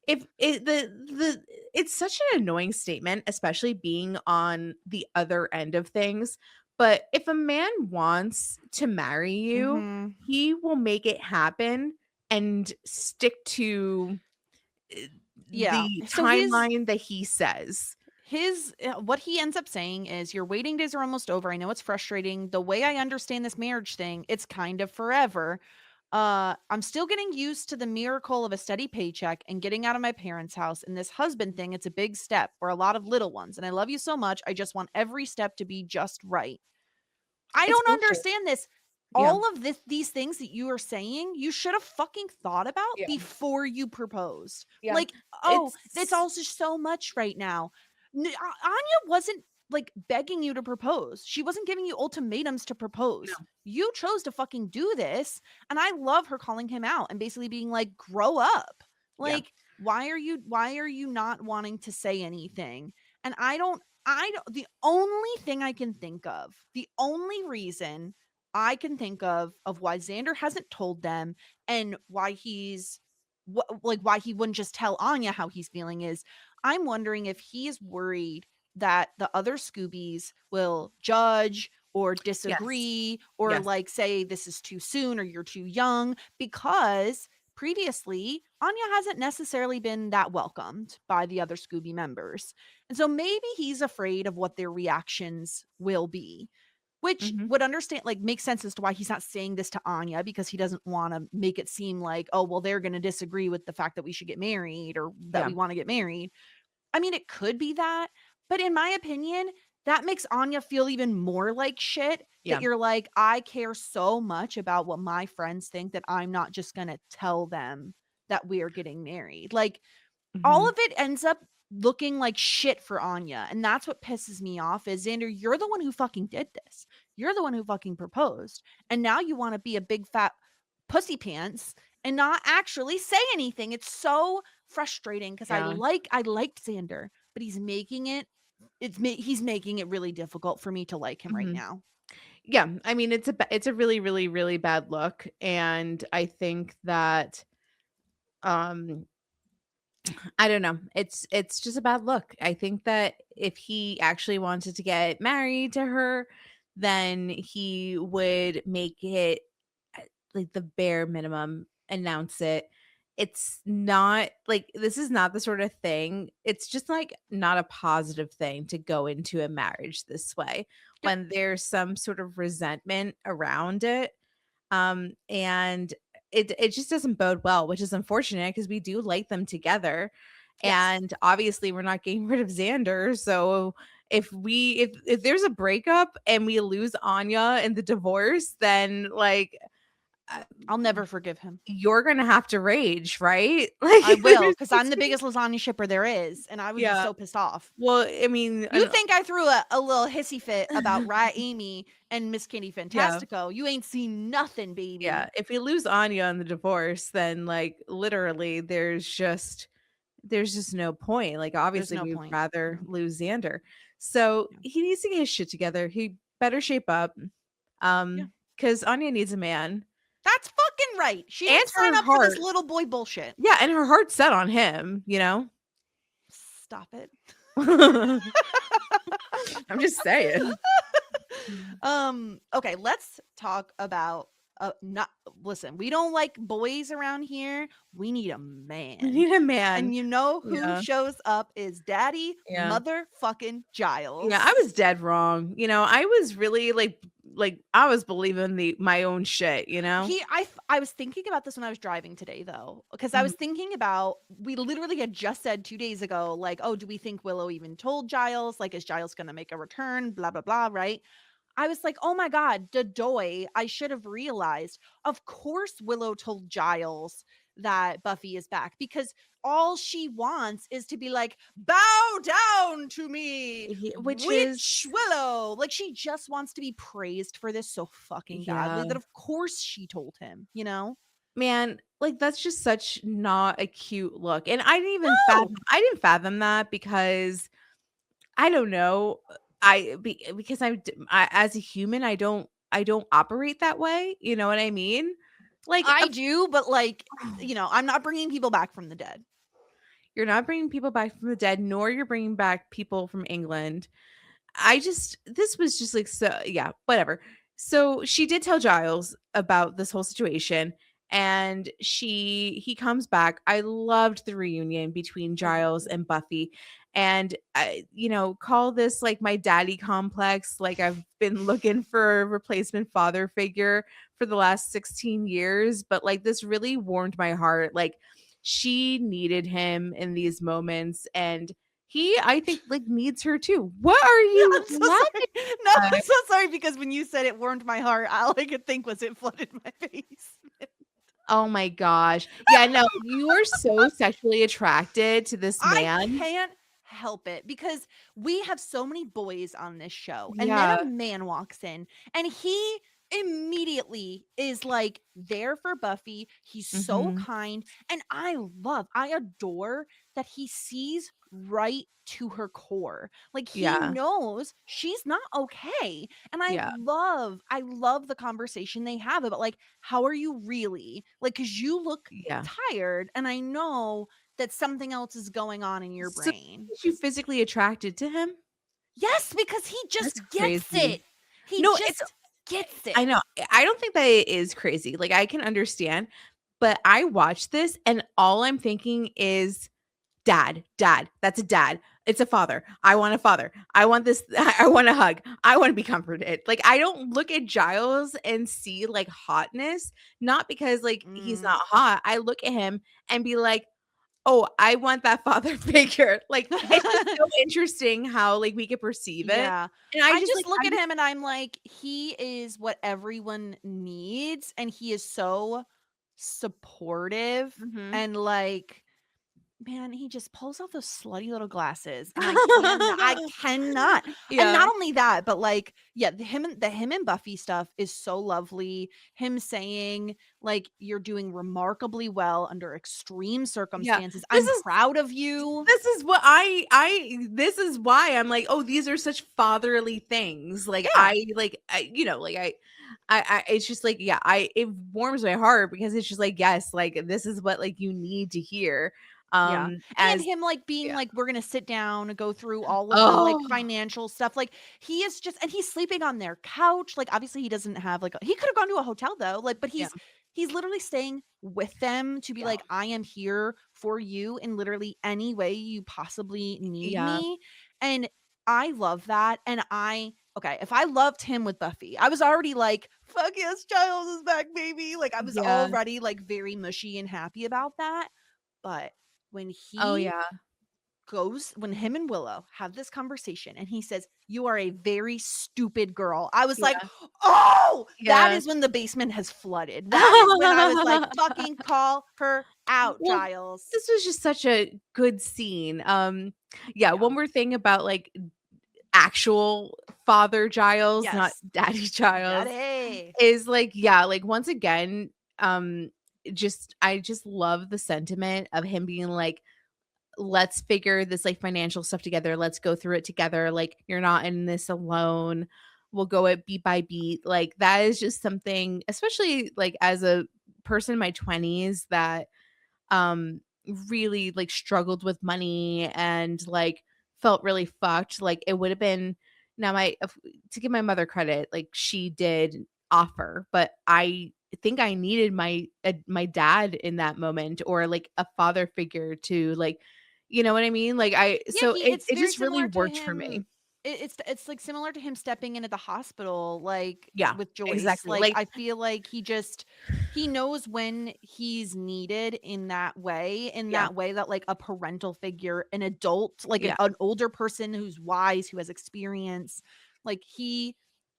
D: if it the it's such an annoying statement, especially being on the other end of things. But if a man wants to marry you,
C: Mhm.
D: he will make it happen and stick to uh,
C: Yeah.
D: the
C: So his
D: timeline that he says.
C: his what he ends up saying is your waiting days are almost over. I know it's frustrating. The way I understand this marriage thing, it's kind of forever. I'm still getting used to the miracle of a steady paycheck and getting out of my parents' house. And this husband thing, it's a big step for a lot of little ones. And I love you so much. I just want every step to be just right. I
D: It's
C: don't
D: bullshit.
C: understand this.
D: Yeah.
C: All of these things that you are saying, you should have fucking thought about
D: Yeah.
C: before you proposed.
D: Yeah.
C: Like, oh, it's
D: It's
C: also so much right now. Anya wasn't like begging you to propose. She wasn't giving you ultimatums to
D: no.
C: propose. You chose to fucking do this. And I love her calling him out and basically being like, grow up.
D: Yeah.
C: Like, why are you not wanting to say anything? And I don't, the only thing I can think of, the only reason I can think of why Xander hasn't told them and why why he wouldn't just tell Anya how he's feeling is I'm wondering if he is worried that the other Scoobies will judge or
D: Yes.
C: disagree or
D: Yes.
C: like say this is too soon or you're too young because previously Anya hasn't necessarily been that welcomed by the other Scooby members. And so maybe he's afraid of what their reactions will be, which
D: Mhm.
C: would understand, like, make sense as to why he's not saying this to Anya because he doesn't want to make it seem like, oh, well, they're going to disagree with the fact that we should get married or that
D: Yeah.
C: we want to get married. I mean, it could be that, but in my opinion, that makes Anya feel even more like shit that
D: Yeah.
C: you're like, I care so much about what my friends think that I'm not just going to tell them that we are getting married. Like, all
D: Mhm.
C: of it ends up looking like shit for Anya. And that's what pisses me off is Xander, you're the one who fucking did this. You're the one who fucking proposed. And now you want to be a big fat pussy pants and not actually say anything. It's so frustrating because
D: Yeah.
C: I liked Xander, but he's making it really difficult for me to like him right
D: Mhm.
C: now.
D: Yeah, I mean, it's a really, really, really bad look, and I think that, um, I don't know, it's just a bad look. I think that if he actually wanted to get married to her, then he would make it, like, the bare minimum, announce it. It's not like, this is not the sort of thing, it's just, like, not a positive thing to go into a marriage this way
C: Yep.
D: when there's some sort of resentment around it. And it just doesn't bode well, which is unfortunate because we do like them together.
C: Yes.
D: And obviously we're not getting rid of Xander. So if there's a breakup and we lose Anya in the divorce, then like, uh,
C: I'll never forgive him.
D: you're gonna have to rage, right? Like,
C: I will,
D: there's
C: because I'm
D: just
C: the biggest lasagna shipper there is, and I would be
D: yeah.
C: so pissed off.
D: Well, I mean,
C: You think I threw a little hissy fit about Rat Amy and Miss Candy
D: yeah.
C: Fantastico? You ain't seen nothing, baby.
D: Yeah, if we lose Anya in the divorce, then, like, literally, there's just no point. Like,
C: There's
D: obviously,
C: no
D: we'd
C: point.
D: rather
C: No.
D: lose Xander. So,
C: Yeah.
D: he needs to get his shit together. He better shape up,
C: Yeah.
D: because Anya needs a man,
C: That's fucking right. She
D: and
C: didn't sign
D: her
C: up for this
D: heart,
C: little boy bullshit.
D: yeah, and her heart's set on him, you know?
C: Stop it.
D: I'm just saying.
C: Okay, let's talk about not listen, we don't like boys around here. We need a
D: We
C: man.
D: need a man.
C: And you know who
D: Yeah.
C: shows up is Daddy
D: Yeah.
C: motherfucking
D: Yeah, I
C: Giles.
D: was dead wrong. I was really like I was believing my own shit, you know?
C: I was thinking about this when I was driving today though, because I
D: Mhm.
C: was thinking about we literally had just said 2 days ago like, "Oh, do we think Willow even told Giles? Like, is Giles going to make a return? Blah blah blah," right? I was like, "Oh my god, Dadoy, I should have realized. Of course Willow told Giles that Buffy is back because all she wants is to be like, bow down to me,
D: Which
C: witch
D: is
C: Willow." Like she just wants to be praised for this so fucking badly
D: yeah.
C: that of course she told him, you know?
D: Man, like that's just such not a cute look. And I didn't even
C: No.
D: fathom that because I don't know. Because I as a human, I don't operate that way. You know what I mean? Like
C: I do, but like, I'm not bringing people back from the dead.
D: you're not bringing people back from the dead, nor you're bringing back people from England. This was just like, so yeah, whatever. So she did tell Giles about this whole situation, and he comes back. I loved the reunion between Giles and Buffy. And I, call this like my daddy complex. Like I've been looking for a replacement father figure for the last 16 years, but like this really warmed my heart. Like she needed him in these moments, and he, I think, like needs her too. What are you
C: I'm so
D: laughing
C: sorry. No, I'm
D: at?
C: so sorry because when you said it warmed my heart, all I could think was it flooded my face.
D: Oh my gosh. Yeah, no, you are so sexually attracted to this
C: I
D: man.
C: can't help it because we have so many boys on this show, and then
D: Yeah.
C: a man walks in and he immediately is like there for Buffy. He's so
D: Mhm.
C: kind, and I adore that he sees right to her core. Like he
D: Yeah.
C: knows she's not okay. And
D: Yeah.
C: I love the conversation they have about like, how are you really? Like, cause you look
D: Yeah.
C: tired, and I know that something else is going on in your
D: So
C: brain.
D: is you physically attracted to him?
C: Yes, because he just
D: That's
C: gets
D: crazy.
C: it. He
D: No, it's
C: just gets it.
D: I know. I don't think that it is crazy. Like I can understand, but I watch this and all I'm thinking is dad, dad. That's a dad. It's a father. I want a father. I want this. I want a hug. I want to be comforted. Like, I don't look at Giles and see like hotness, not because like he's
C: Mm,
D: not hot. I look at him and be like, oh, I want that father figure. Like, it's just so interesting how like we could perceive it.
C: yeah.
D: And I
C: I
D: just
C: just
D: like,
C: look at him and I'm like, he is what everyone needs, and he is so supportive,
D: Mhm.
C: and like, man, he just pulls off those slutty little glasses, and I cannot. And
D: Yeah.
C: not only that, but like, yeah, the him and Buffy stuff is so lovely. Him saying like, "You're doing remarkably well under extreme
D: Yeah.
C: circumstances.
D: This
C: I'm
D: is
C: proud of you."
D: this is what I this is why I'm like, "Oh, these are such fatherly things." Like,
C: Yeah.
D: it's just like, yeah, it warms my heart because it's just like, yes, like, this is what, like, you need to hear,
C: Yeah. And
D: as
C: him like being
D: yeah.
C: like, we're gonna sit down and go through all of the like
D: Oh,
C: financial stuff. Like he is just, and he's sleeping on their couch. Like obviously he doesn't have like he could have gone to a hotel though. Like, but
D: yeah,
C: he's literally staying with them to be
D: yeah,
C: like, I am here for you in literally any way you possibly need
D: yeah,
C: me. And I love that. And okay, if I loved him with Buffy, I was already like, fuck yes, Giles is back, baby. Like I was
D: yeah.
C: already like very mushy and happy about that. But when
D: Oh,
C: he
D: yeah,
C: when him and Willow have this conversation and he says, "You are a very stupid girl," I was like,
D: yeah,
C: "Oh, that
D: yeah.
C: is when the basement has flooded. That is when I was like, fucking call her out,
D: Well,
C: Giles."
D: this was just such a good scene, yeah,
C: Yeah.
D: one more thing about, like, actual father Giles, not
C: Yes.
D: daddy Giles,
C: Daddy.
D: is like, yeah, like once again, I just love the sentiment of him being like, let's figure this like financial stuff together. Let's go through it together. Like, you're not in this alone. We'll go it beat by beat. Like, that is just something, especially like as a person in my 20s that um really like struggled with money and like felt really fucked. Like it would have been now to give my mother credit, like she did offer, but I think I needed my dad in that moment, or like a father figure to like, you know what I mean? Like
C: Yeah,
D: so
C: it's
D: it
C: very
D: just really
C: similar to
D: worked for
C: him.
D: me.
C: It's like similar to him stepping into the hospital, like
D: Yeah,
C: with Joyce.
D: exactly.
C: Like
D: Like
C: I feel like he knows when he's needed in
D: yeah,
C: that way that like a parental figure, an adult, like
D: yeah,
C: an older person who's wise, who has experience, like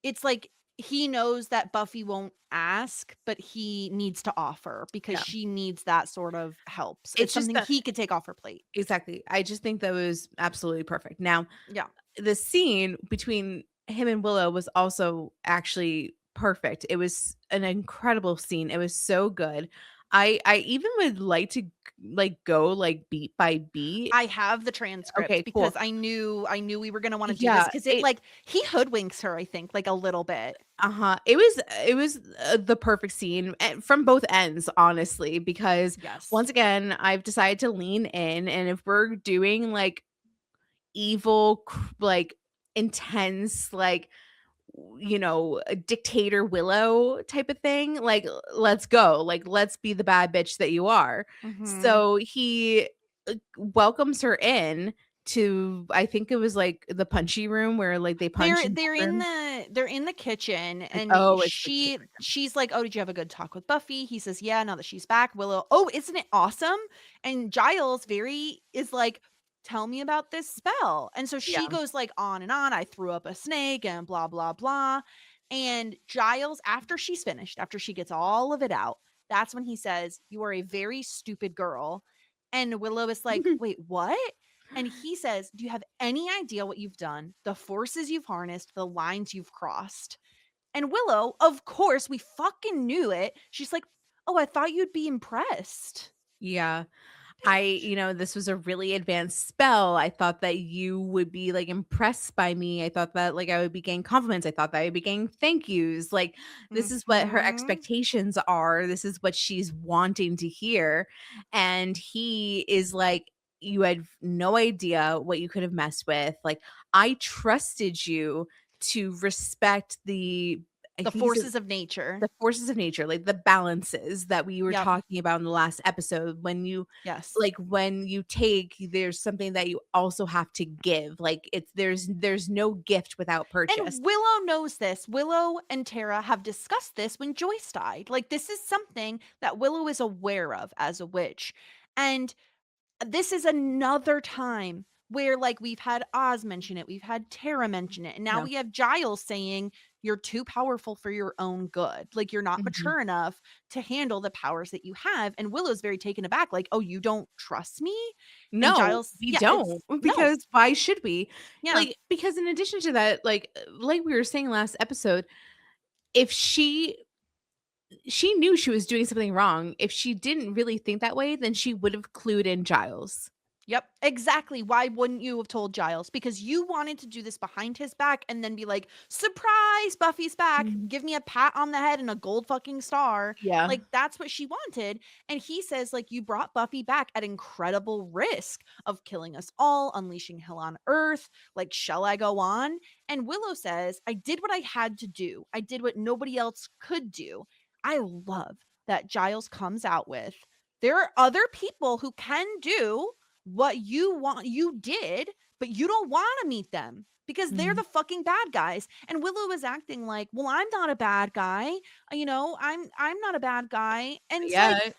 C: it's like he knows that Buffy won't ask, but he needs to offer because
D: yeah.
C: she needs that sort of help. So it's
D: It's just
C: something
D: that
C: he could take off her plate.
D: exactly. I just think that was absolutely perfect. Now,
C: Yeah.
D: the scene between him and Willow was also actually perfect. It was an incredible scene. It was so good. I even would like to like go like beat by beat.
C: I have the transcript
D: Okay,
C: because
D: cool.
C: I knew we were gonna want to do this
D: Yeah,
C: because it like he hoodwinks her, I think, like a little bit.
D: it was the perfect scene from both ends, honestly, because
C: Yes.
D: once again, I've decided to lean in, and if we're doing like evil, like intense, like a dictator Willow type of thing, like let's go, like let's be the bad bitch that you are.
C: Mm-hmm.
D: So he welcomes her in to, I think it was like the punchy room where like they punch
C: They're
D: and
C: they're in
D: burn.
C: the kitchen and
D: Oh, it's the
C: she
D: kitchen.
C: she's like, "Oh, did you have a good talk with Buffy?" He says, "Yeah, now that she's back." Willow, "Oh, isn't it awesome?" And Giles very is like, "Tell me about this spell." And so
D: Yeah.
C: she goes like on and on, "I threw up a snake and blah blah blah." And Giles, after she's finished, after she gets all of it out, that's when he says, "You are a very stupid girl." And Willow is like, "Wait, what?" And he says, "Do you have any idea what you've done? The forces you've harnessed, the lines you've crossed?" And Willow, of course, we fucking knew it. She's like, "Oh, I thought you'd be impressed."
D: Yeah.
C: Bitch.
D: This was a really advanced spell. I thought that you would be like impressed by me. I thought that like I would be getting compliments. I thought that I would be getting thank yous. Like, this is what her
C: Mhm.
D: expectations are. This is what she's wanting to hear. And he is like, you had no idea what you could have messed with. Like, I trusted you to respect I
C: The
D: think he said
C: forces of nature.
D: the forces of nature, like the balances that we were
C: Yep.
D: talking about in the last episode.
C: Yes.
D: When you take, there's something that you also have to give. Like, there's no gift without purchase.
C: And Willow knows this. Willow and Tara have discussed this when Joyce died. Like, this is something that Willow is aware of as a witch. And this is another time where like we've had Oz mention it, we've had Tara mention it, and now
D: Yeah.
C: we have Giles saying you're too powerful for your own good. Like you're not
D: Mhm.
C: mature enough to handle the powers that you have. And Willow's very taken aback, like, "Oh, you don't trust me?" And
D: No,
C: Giles,
D: we
C: yeah,
D: don't,
C: it's no.
D: because why should we?
C: Yeah.
D: Like, because in addition to that, like we were saying last episode, if she knew she was doing something wrong, if she didn't really think that way, then she would have clued in Giles.
C: Yep, exactly. Why wouldn't you have told Giles? Because you wanted to do this behind his back and then be like, "Surprise, Buffy's back.
D: Mhm.
C: Give me a pat on the head and a gold fucking star."
D: Yeah.
C: Like that's what she wanted. And he says like you brought Buffy back at incredible risk of killing us all, unleashing hell on earth. Like, shall I go on? And Willow says, "I did what I had to do. I did what nobody else could do." I love that Giles comes out with, "There are other people who can do what you did, but you don't want to meet them because they're
D: Mhm.
C: the fucking bad guys." And Willow is acting like, "Well, I'm not a bad guy. I'm not a bad guy." And it's like,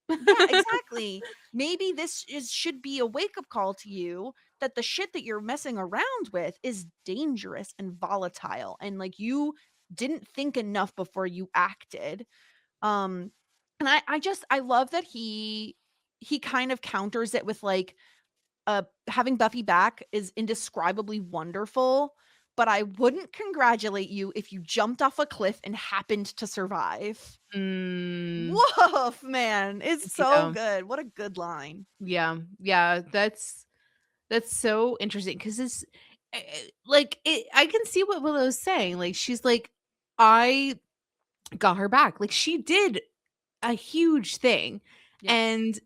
D: Yeah.
C: yeah, exactly. Maybe this is should be a wake-up call to you that the shit that you're messing around with is dangerous and volatile and like you didn't think enough before you acted. Um and I love that he kind of counters it with like having Buffy back is indescribably wonderful, but I wouldn't congratulate you if you jumped off a cliff and happened to survive.
D: Mm,
C: Woof, man. It's so
D: yeah.
C: good. What a good line.
D: Yeah. Yeah, that's so interesting because like I can see what Willow's saying. Like, she's like, I got her back. Like, she did a huge thing,
C: Yep.
D: and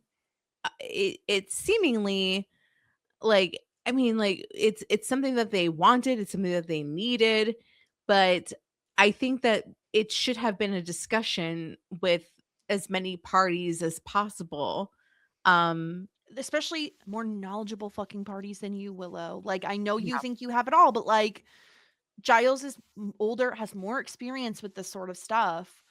D: it's seemingly like, I mean, like, it's something that they wanted, it's something that they needed, but I think that it should have been a discussion with as many parties as possible. Um,
C: Especially more knowledgeable fucking parties than you, Willow. Like, I know you
D: yeah.
C: think you have it all, but like, Giles is older, has more experience with this sort of stuff,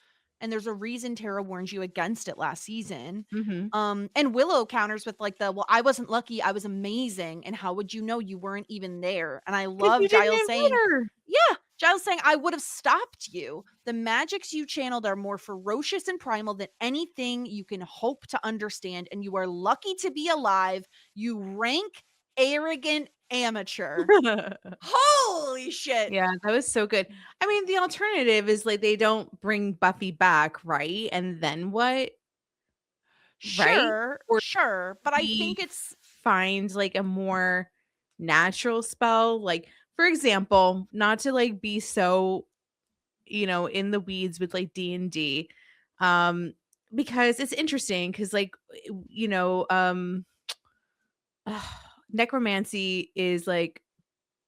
C: and there's a reason Tara warns you against it last season.
D: Mhm.
C: And Willow counters with like the, "Well, I wasn't lucky, I was amazing, and how would you know you weren't even there?" And I
D: 'Cause
C: love
D: you didn't
C: Giles
D: invite
C: saying,
D: her.
C: yeah, Giles saying, "I would have stopped you. The magics you channeled are more ferocious and primal than anything you can hope to understand, and you are lucky to be alive, you rank arrogant amateur." Holy shit.
D: Yeah, that was so good. I mean, the alternative is, like, they don't bring Buffy back, right? And then what? right? Or
C: Sure, but I
D: we
C: think it's
D: find like a more natural spell. Like, for example, not to like be so, in the weeds with like D&D, um, because it's interesting because like, you know, um, necromancy is like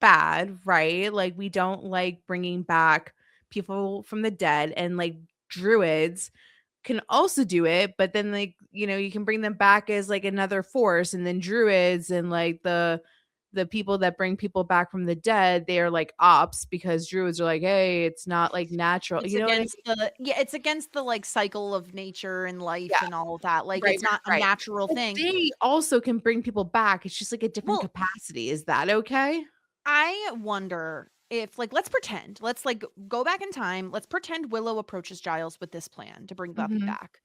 D: bad, right? Like we don't like bringing back people from the dead, and like druids can also do it, but then like, you can bring them back as like another force, and then druids and like the people that bring people back from the dead, they are like ops because druids are like, hey, it's not like natural.
C: it's
D: You know what I mean?
C: against the it's against the like cycle of nature and life
D: Yeah,
C: and all of that. Like
D: right,
C: it's not a
D: right.
C: natural
D: But
C: thing.
D: they also can bring people back. It's just like a different
C: Well,
D: capacity. Is that okay?
C: I wonder if like let's pretend, let's like go back in time. Let's pretend Willow approaches Giles with this plan to bring Buffy
D: Mhm.
C: back.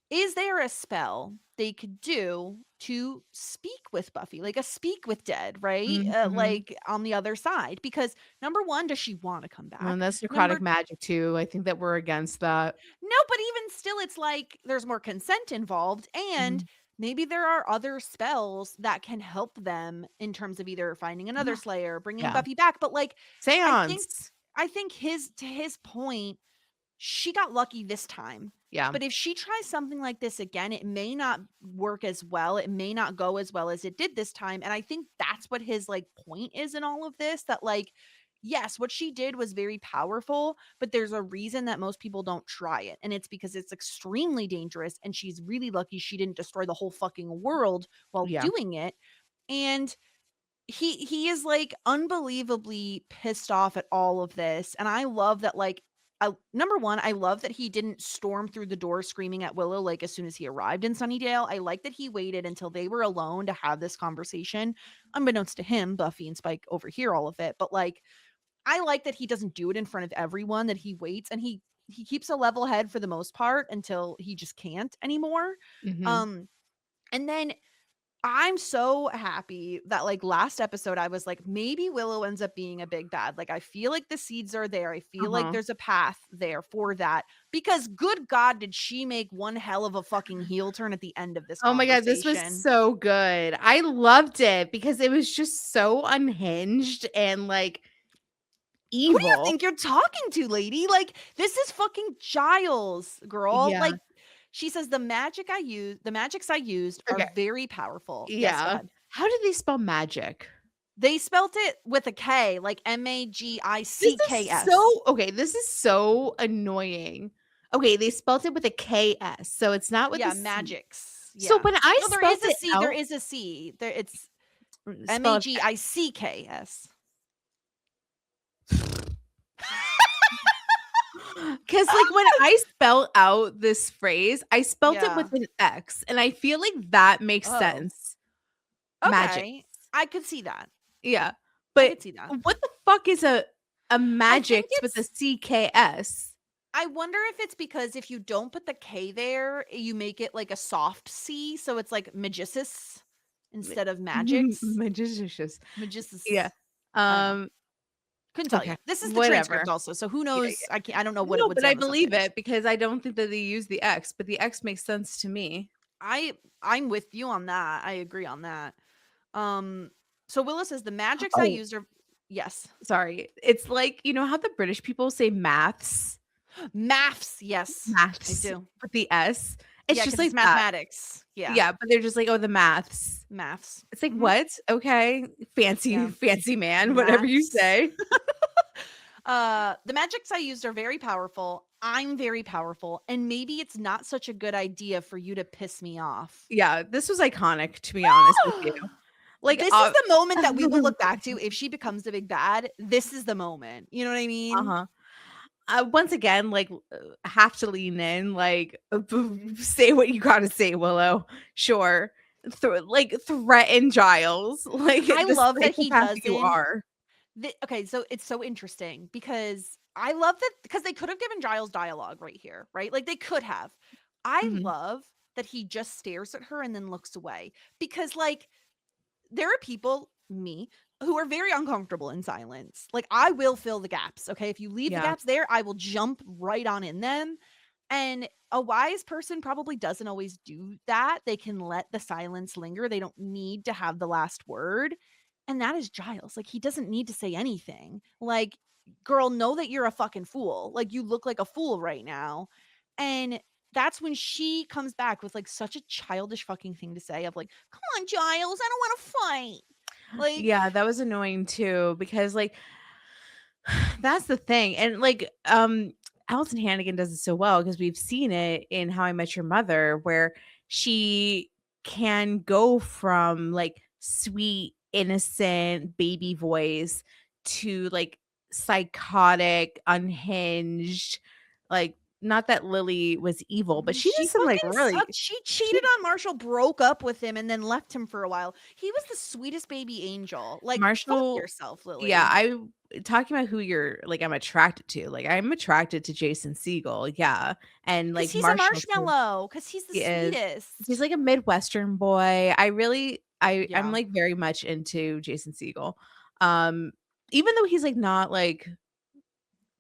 C: Is there a spell they could do to speak with Buffy, like a speak with dead, right?
D: Mhm.
C: Like on the other side, because number one, does she want to come
D: Well, and
C: back?
D: that's necrotic
C: Number
D: magic too. I think that we're against that.
C: no, but even still, it's like there's more consent involved, and
D: Mhm.
C: maybe there are other spells that can help them in terms of either finding another
D: Yeah.
C: Slayer, bringing
D: Yeah.
C: Buffy back. But like, I think,
D: Seance.
C: I think his to his point, she got lucky this time.
D: Yeah.
C: But if she tries something like this again, it may not work as well. It may not go as well as it did this time. And I think that's what his like point is in all of this, that like yes, what she did was very powerful, but there's a reason that most people don't try it. And it's because it's extremely dangerous and she's really lucky she didn't destroy the whole fucking world while
D: Yeah.
C: doing it. And he is like unbelievably pissed off at all of this, and I love that. Like, number one, I love that he didn't storm through the door screaming at Willow like as soon as he arrived in Sunnydale. I like that he waited until they were alone to have this conversation. Unbeknownst to him, Buffy and Spike overhear all of it, but like I like that he doesn't do it in front of everyone, that he waits and he keeps a level head for the most part until he just can't anymore.
D: Mhm.
C: um and then I'm so happy that like last episode I was like, maybe Willow ends up being a big bad. Like I feel like the seeds are there. I feel like
D: Uh-huh.
C: there's a path there for that. Because good God, did she make one hell of a fucking heel turn at the end of this
D: Oh my god, this was
C: conversation.
D: so good. I loved it because it was just so unhinged and like
C: Who do you
D: evil.
C: think you're talking to, lady? Like, this is fucking Giles, girl.
D: Yeah.
C: Like, she says the magics I used are
D: Okay.
C: very powerful. Yes, go
D: Yeah.
C: ahead.
D: How did they spell magic?
C: They spelt it with a K, like
D: This is
C: Magicks.
D: so okay, this is so annoying. Okay, they spelled it with a KS, so it's not with a
C: Yeah,
D: C.
C: magics.
D: So
C: Yeah.
D: when I
C: No, there
D: spelled
C: is a
D: it
C: C. There
D: out,
C: is a C. There it's
D: spelled
C: Magicks.
D: because like when I spell out this phrase, I spelled it
C: Yeah.
D: with an X, and I feel like that makes
C: Oh.
D: sense. Magic.
C: Okay. I could see that.
D: Yeah.
C: I
D: But
C: could see that.
D: what the fuck is a
C: I think
D: magic with a
C: it's
D: CKS?
C: I wonder if it's because if you don't put the K there, you make it like a soft C, so it's like Magicis instead of Magics.
D: Magicious. Yeah.
C: Magicis. I don't know.
D: Um,
C: Couldn't tell you.
D: okay.
C: This is the transcript
D: Whatever.
C: also, so who
D: Yeah,
C: knows?
D: yeah.
C: I don't know what it
D: No,
C: would
D: but
C: say
D: I
C: on the
D: believe
C: subtitles.
D: it because I don't think that they use the X, but the X makes sense to me.
C: I'm with you on that. I agree on that. Um, so Willa says the magics I
D: Oh,
C: used are yes.
D: sorry. It's like, you know how the British people say maths?
C: Maths, yes. I
D: Maths
C: do.
D: with the S. It's
C: Yeah,
D: just
C: because it's
D: like that.
C: mathematics. Yeah.
D: Yeah, but they're just like, oh, the maths.
C: Maths.
D: It's like,
C: Mhm.
D: what? Okay. Fancy,
C: Yeah.
D: fancy man, whatever you
C: Maths.
D: say.
C: The magics I used are very powerful. I'm very powerful, and maybe it's not such a good idea for you to piss me off.
D: Yeah, this was iconic, to be honest with you. Like,
C: This is the moment that we will look back to if she becomes the big bad. This is the moment. You know what I mean?
D: uh-huh. Once again, like, have to lean in, like, say what you gotta say, Willow. Sure. Like, threaten Giles. Like,
C: I
D: the
C: love that he
D: psychopath you
C: doesn't.
D: are.
C: Okay, so it's so interesting because I love that because they could have given Giles dialogue right here, right? Like they could have. I
D: Mhm.
C: love that he just stares at her and then looks away because like there are people, me, who are very uncomfortable in silence. Like I will fill the gaps. Okay. If you leave the
D: Yeah.
C: gaps there, I will jump right on in them. And a wise person probably doesn't always do that. They can let the silence linger. They don't need to have the last word. And that is Giles. Like, he doesn't need to say anything. Like, girl, know that you're a fucking fool. Like, you look like a fool right now. And that's when she comes back with like such a childish fucking thing to say of like, come on, Giles, I don't want to fight. Like,
D: Yeah, that was annoying too because like that's the thing. And like Allison Hannigan does it so well because we've seen it in How I Met Your Mother where she can go from like sweet, innocent baby voice to like psychotic, unhinged, like not that Lily was evil, but she
C: she
D: did some like
C: fucking
D: really
C: sucked. She cheated on Marshall, broke up with him, and then left him for a while. He was the sweetest baby angel. Like, fuck
D: Marshall.
C: yourself,
D: Yeah,
C: Lily.
D: I talking about who you're like I'm attracted to. Like I'm attracted to Jason Segel, yeah. And
C: Because
D: like
C: he's a
D: Marshall too.
C: marshmallow. Because he's the
D: He is. He's
C: sweetest.
D: like a Midwestern boy. I'm
C: Yeah.
D: like very much into Jason Segel. Um, even though he's like not like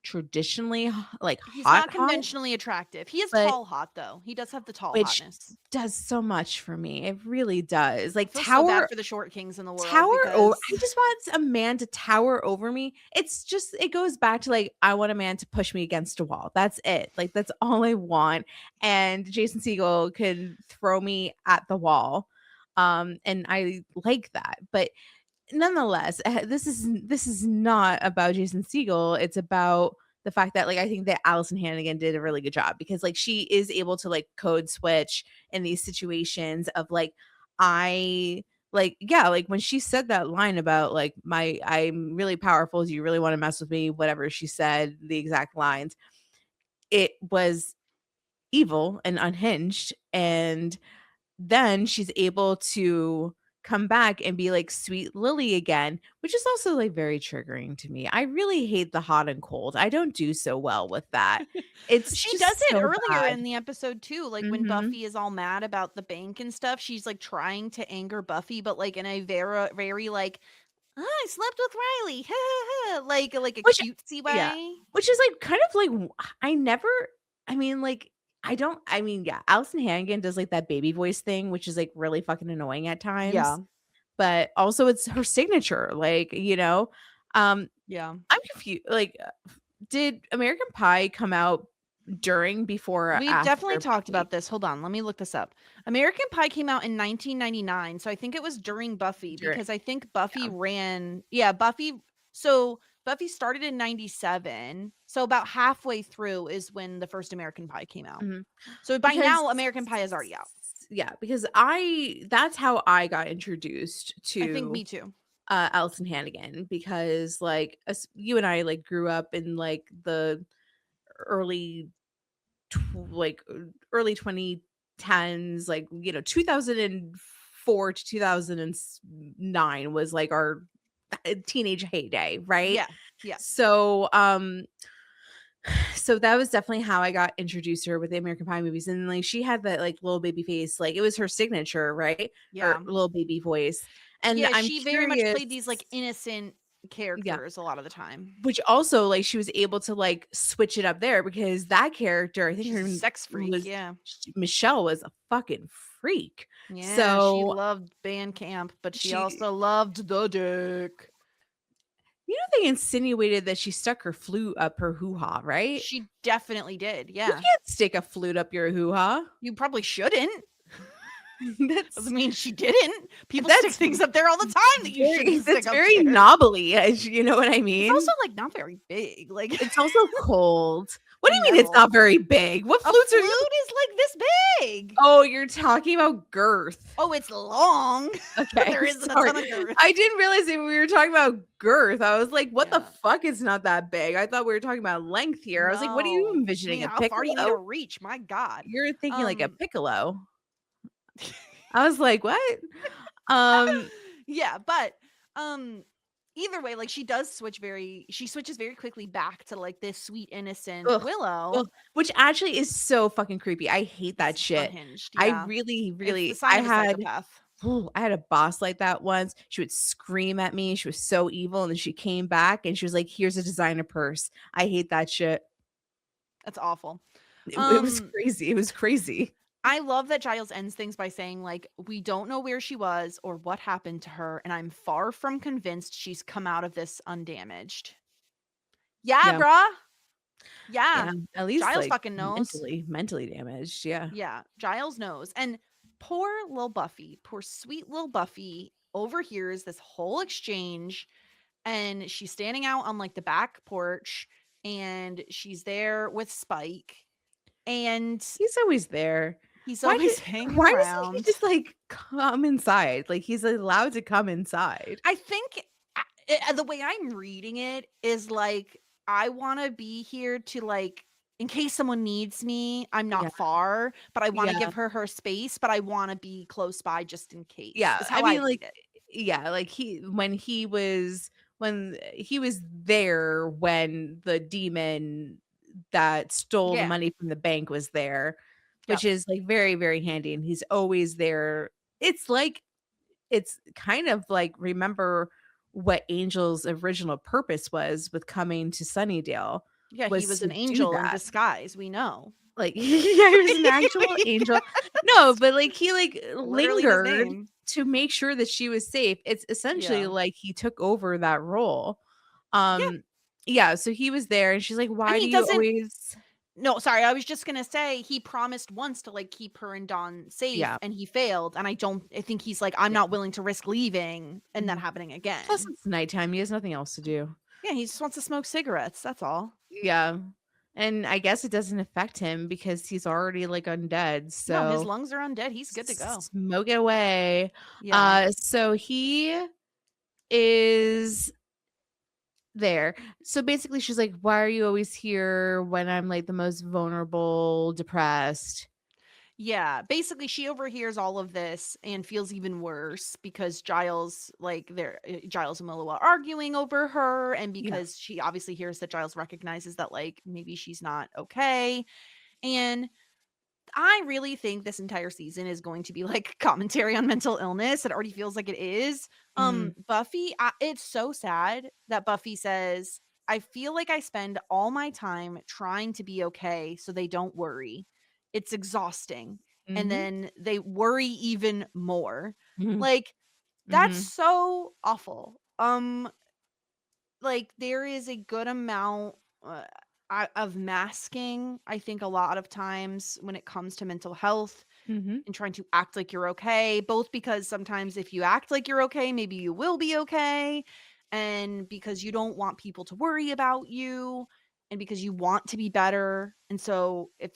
D: traditionally like
C: He's not
D: hot,
C: conventionally attractive. He is
D: but
C: tall hot, though. He does have the tall
D: which
C: hotness.
D: does so much for me. It really does.
C: I
D: Like
C: feel so bad
D: Tower
C: for the short kings in the world
D: Tower or
C: because
D: I just want a man to tower over me. It's just it goes back to like I want a man to push me against a wall. That's it. Like that's all I want. And Jason Segel can throw me at the wall. And I like that. But nonetheless, this is not about Jason Segel. It's about the fact that like I think that Allison Hannigan did a really good job because like she is able to like code switch in these situations of like I like yeah like when she said that line about like my I'm really powerful, do you really want to mess with me, whatever she said, the exact lines, it was evil and unhinged. And then she's able to come back and be like sweet Lily again, which is also like very triggering to me. I really hate the hot and cold. I don't do so well with that. It's
C: she does
D: just
C: it
D: so
C: earlier
D: bad.
C: in the episode too. Like when
D: Mhm.
C: Buffy is all mad about the bank and stuff, she's like trying to anger Buffy, but like in a very like, "Ah, I slept with Riley, like a
D: Which
C: cutesy
D: yeah,
C: way."
D: which is like kind of like I never I mean like I mean yeah, Allison Hannigan does like that baby voice thing, which is like really fucking annoying at
C: Yeah,
D: times, but also it's her signature, like, you know.
C: yeah.
D: I'm confused. Like, did American Pie come out during, before, or
C: We definitely
D: after
C: talked
D: Buffy?
C: about this. Hold on, let me look this up. American Pie came out in 1999, so I think it was during Buffy
D: During,
C: because I think Buffy
D: yeah.
C: ran yeah, Buffy so Buffy started in 97, so about halfway through is when the first American Pie came out.
D: Mhm.
C: So by
D: Because
C: now American Pie is already out.
D: yeah, because that's how I got introduced
C: I think
D: to
C: me too.
D: Allison Hannigan because like you and I like grew up in like the early like early 2010s, like, you know, 2004 to 2009 was like our teenage heyday, right?
C: Yeah. Yeah.
D: So so that was definitely how I got introduced to her with the American Pie movies. And like she had that like little baby face, like it was her signature, right? Her
C: Yeah.
D: little baby voice. And
C: Yeah,
D: I'm
C: she very much
D: curious,
C: played these like innocent
D: yeah,
C: characters a lot of the time.
D: which also like she was able to like switch it up there because that character, I think
C: She's
D: her
C: a sex freak,
D: was
C: yeah.
D: Michelle was a fucking freak.
C: Yeah, she
D: So
C: loved band camp, but she
D: she,
C: also loved the dick.
D: you know, they insinuated that she stuck her flute up her hoo-ha, right?
C: She definitely did,
D: You
C: yeah.
D: can't stick a flute up your hoo-ha.
C: You probably shouldn't.
D: That's
C: Doesn't mean she didn't. People stick
D: that's
C: things up there all the time that you
D: very
C: shouldn't stick
D: that's
C: up
D: very
C: there.
D: knobbly, you know what I
C: It's also
D: mean?
C: like not very big. Like
D: It's also cold. What do you mean it's
C: metal.
D: not very big? What
C: A
D: flutes are
C: flute
D: you?
C: is like this big.
D: Oh, you're talking about girth.
C: Oh, it's long.
D: Okay,
C: There isn't a
D: sorry.
C: ton of girth.
D: I didn't realize that we were talking about girth. I was like, what the
C: Yeah.
D: fuck is not that big? I thought we were talking about length here. I was like, what are you
C: No. I
D: envisioning?
C: mean,
D: A
C: how far do you need to
D: piccolo?
C: reach? My God.
D: You're thinking like a
C: Um
D: piccolo. I was like, what? Um,
C: yeah, but either way, like she switches very quickly back to like this sweet innocent
D: ugh,
C: Willow.
D: ugh, which actually is so fucking creepy. I hate that
C: It's
D: shit.
C: unhinged,
D: I
C: yeah.
D: really,
C: It's the
D: really,
C: sign of a psychopath.
D: I had a boss like that once. She would scream at me. She was so evil. And then she came back and she was like, here's a designer purse. I hate that shit.
C: That's awful.
D: It was
C: Um,
D: crazy. It was crazy.
C: I love that Giles ends things by saying, like, we don't know where she was or what happened to her, and I'm far from convinced she's come out of this undamaged. Yeah,
D: Yeah.
C: bruh. Yeah.
D: Yeah. At least
C: Giles
D: like
C: fucking knows.
D: mentally damaged. Yeah.
C: Yeah, Giles knows. And poor little Buffy, poor sweet little Buffy overhears this whole exchange, and she's standing out on like the back porch, and she's there with Spike, and
D: He's always there.
C: he's
D: Why
C: always
D: did
C: hanging
D: why doesn't he
C: around.
D: just like come inside? Like he's allowed to come inside.
C: I think the way I'm reading it is like, I want to be here to, like, in case someone needs me, I'm
D: Yeah.
C: not far, but I want to
D: Yeah.
C: give her space, but I want to be close by just in case.
D: Yeah.
C: Is
D: I
C: how I
D: mean,
C: read
D: like,
C: it.
D: yeah, like when he was there when the demon that stole the
C: Yeah.
D: money from the bank was there,
C: Yep.
D: which is like very, very handy. And he's always there. It's like it's kind of like remember what Angel's original purpose was with coming to Sunnydale
C: Yeah, he
D: was
C: was
D: to
C: an
D: do
C: angel in
D: that.
C: disguise, we know.
D: Like, yeah, he was an actual angel. No, but like he like
C: Literally his
D: lingered
C: name.
D: to make sure that she was safe. It's essentially
C: Yeah.
D: like he took over that role.
C: Yeah.
D: Yeah, so he was there and she's like,
C: And
D: "Why do
C: he
D: you
C: doesn't
D: always?"
C: No, sorry, I was just gonna say he promised once to like keep her and Dawn safe,
D: Yeah.
C: and he failed. And I think he's like, I'm
D: Yeah.
C: not willing to risk leaving and that
D: Mhm.
C: happening
D: Plus
C: again.
D: it's nighttime. He has nothing else to do.
C: Yeah, he just wants to smoke cigarettes. That's all.
D: Yeah. And I guess it doesn't affect him because he's already like undead.
C: No, his
D: So
C: lungs are undead. He's good to go.
D: smoke it away.
C: Yeah.
D: So he is there. So basically she's like, "Why are you always here when I'm like the most vulnerable, depressed?"
C: Yeah. Basically, she overhears all of this and feels even worse because Giles, like, Giles and Willow are arguing over her, and
D: Yeah.
C: because she obviously hears that Giles recognizes that, like, maybe she's not okay. And I really think this entire season is going to be like commentary on mental illness. It already feels like it is.
D: Mhm.
C: Buffy, it's so sad that Buffy says, I feel like I spend all my time trying to be okay so they don't worry. It's exhausting. And
D: Mhm.
C: then they worry even more.
D: Mhm.
C: Like, that's
D: Mhm.
C: so awful. Like, there is a good amount of masking, I think, a lot of times when it comes to mental health
D: Mhm.
C: and trying to act like you're okay, both because sometimes if you act like you're okay, maybe you will be okay, and because you don't want people to worry about you, and because you want to be better. And so if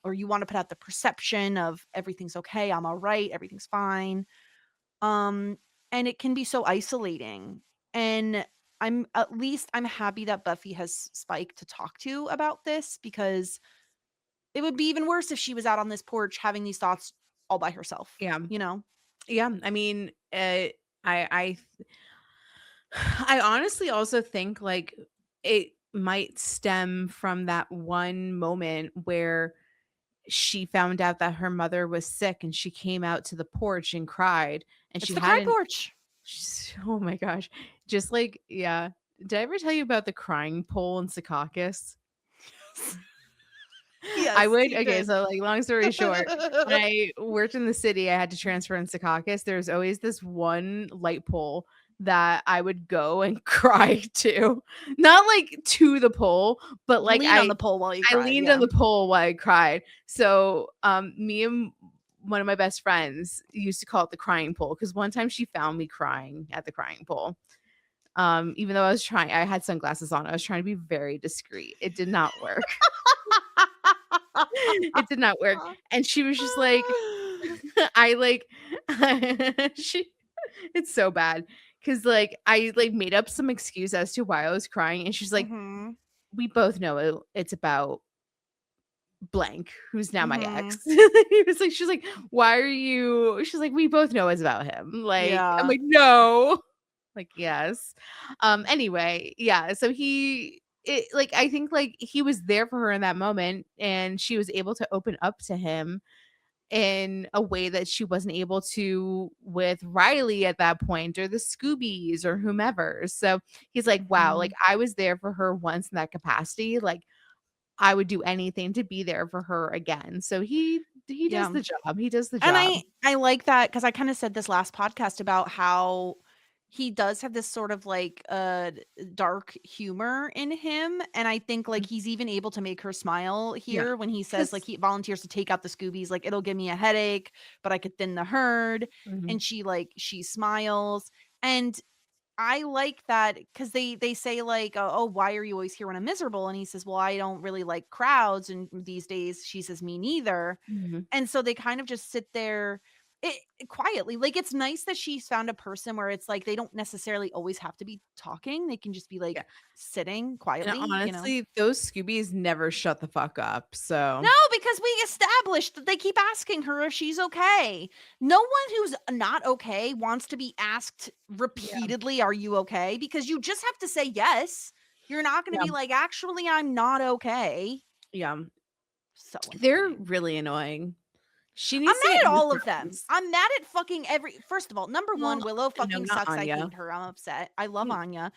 C: or you want to put out the perception of everything's okay, I'm all right, everything's fine. Um, and it can be so isolating. And I'm happy that Buffy has Spike to talk to about this, because it would be even worse if she was out on this porch having these thoughts all by herself,
D: Yeah.
C: you know?
D: Yeah. I mean, I I honestly also think like it might stem from that one moment where she found out that her mother was sick and she came out to the porch and cried and
C: It's
D: she
C: the cry
D: hadn't
C: porch.
D: oh my gosh. Just like yeah. Did I ever tell you about the crying pole in Secaucus? I
C: Yes,
D: would
C: you
D: okay,
C: did.
D: so, like, long story short, when I worked in the city, I had to transfer in Secaucus, there's always this one light pole that I would go and cry to. Not, like, to the pole, but,
C: You
D: like,
C: lean on the pole while you
D: I
C: cried,
D: leaned on
C: yeah.
D: the pole while I cried. So, me and one of my best friends used to call it the crying pole because one time she found me crying at the crying pole. Even though I had sunglasses on, I was trying to be very discreet. It did not work. It did not work. And she was just like, I like, she, it's so bad. Cause like, I like made up some excuse as to why I was crying. And she's like,
C: Mhm.
D: we both know it's about blank, who's now my ex.
C: Mhm.
D: He was like, she's like, why are you? She's like, we both know it's about him. Like, I'm
C: Yeah.
D: like, no. Like, yes. Anyway, yeah. So like I think like he was there for her in that moment and she was able to open up to him in a way that she wasn't able to with Riley at that point or the Scoobies or whomever. So he's like, wow, like
C: Mhm.
D: I was there for her once in that capacity. Like I would do anything to be there for her again. So he does
C: Yeah.
D: the job. He does the
C: And
D: job.
C: I like that because I kind of said this last podcast about how he does have this sort of like dark humor in him, and I think like he's even able to make her smile
D: Yeah.
C: here when he says like
D: 'Cause
C: he volunteers to take out the Scoobies, like it'll give me a headache, but I could thin the herd,
D: Mhm.
C: and she smiles, and I like that because they say like, "Oh, why are you always here when I'm miserable?" And he says, "Well, I don't really like crowds." And these days, she says, "Me neither."
D: Mhm.
C: And so they kind of just sit there quietly. Like it's nice that she's found a person where it's like they don't necessarily always have to be talking. They can just be
D: Yeah.
C: like sitting
D: And
C: quietly, you know.
D: honestly, those Scoobies never shut the fuck up.
C: No,
D: So
C: because we established that they keep asking her if she's okay. No one who's not okay wants to be asked
D: yeah.
C: repeatedly, "Are you okay?" Because you just have to say yes. You're not going to
D: Yeah.
C: be like, "Actually, I'm not okay."
D: Yeah.
C: So
D: They're
C: annoying.
D: really annoying. She
C: I'm
D: needs to
C: mad
D: get
C: at
D: new
C: all of them.
D: friends.
C: I'm mad at fucking every. First of all, number
D: Well,
C: one, Willow
D: no,
C: fucking
D: not
C: sucks. I
D: Anya.
C: hate her. I'm upset. I love
D: Mm,
C: Anya.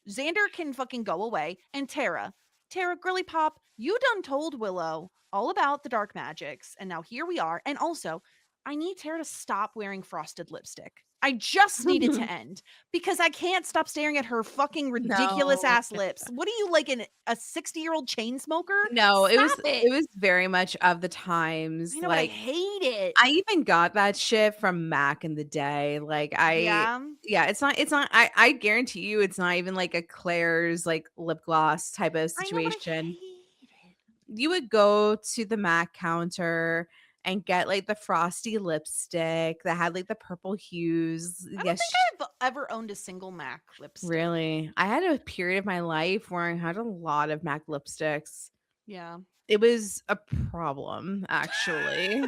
C: Xander can fucking go away. And Tara. Tara, girly pop, you done told Willow all about the dark magics. And now here we are. And also, I need Tara to stop wearing frosted lipstick. I just need it to end because I can't stop staring at her fucking ridiculous
D: No,
C: ass lips. What are you like a 60-year-old chain smoker?
D: no,
C: Stop
D: it
C: it.
D: was very much of the
C: I
D: times.
C: know, but I
D: Like
C: hate it.
D: I even got that shit from Mac in the day. Like
C: Yeah.
D: yeah, I guarantee you it's not even like a Claire's like lip gloss type of
C: I know, but I
D: situation.
C: hate it.
D: You would go to the Mac counter and get like the frosty lipstick that had like the purple hues.
C: I don't
D: Yes,
C: think I've ever owned a single MAC lipstick.
D: really. I had a period of my life where I had a lot of MAC lipsticks.
C: Yeah.
D: It was a problem, actually.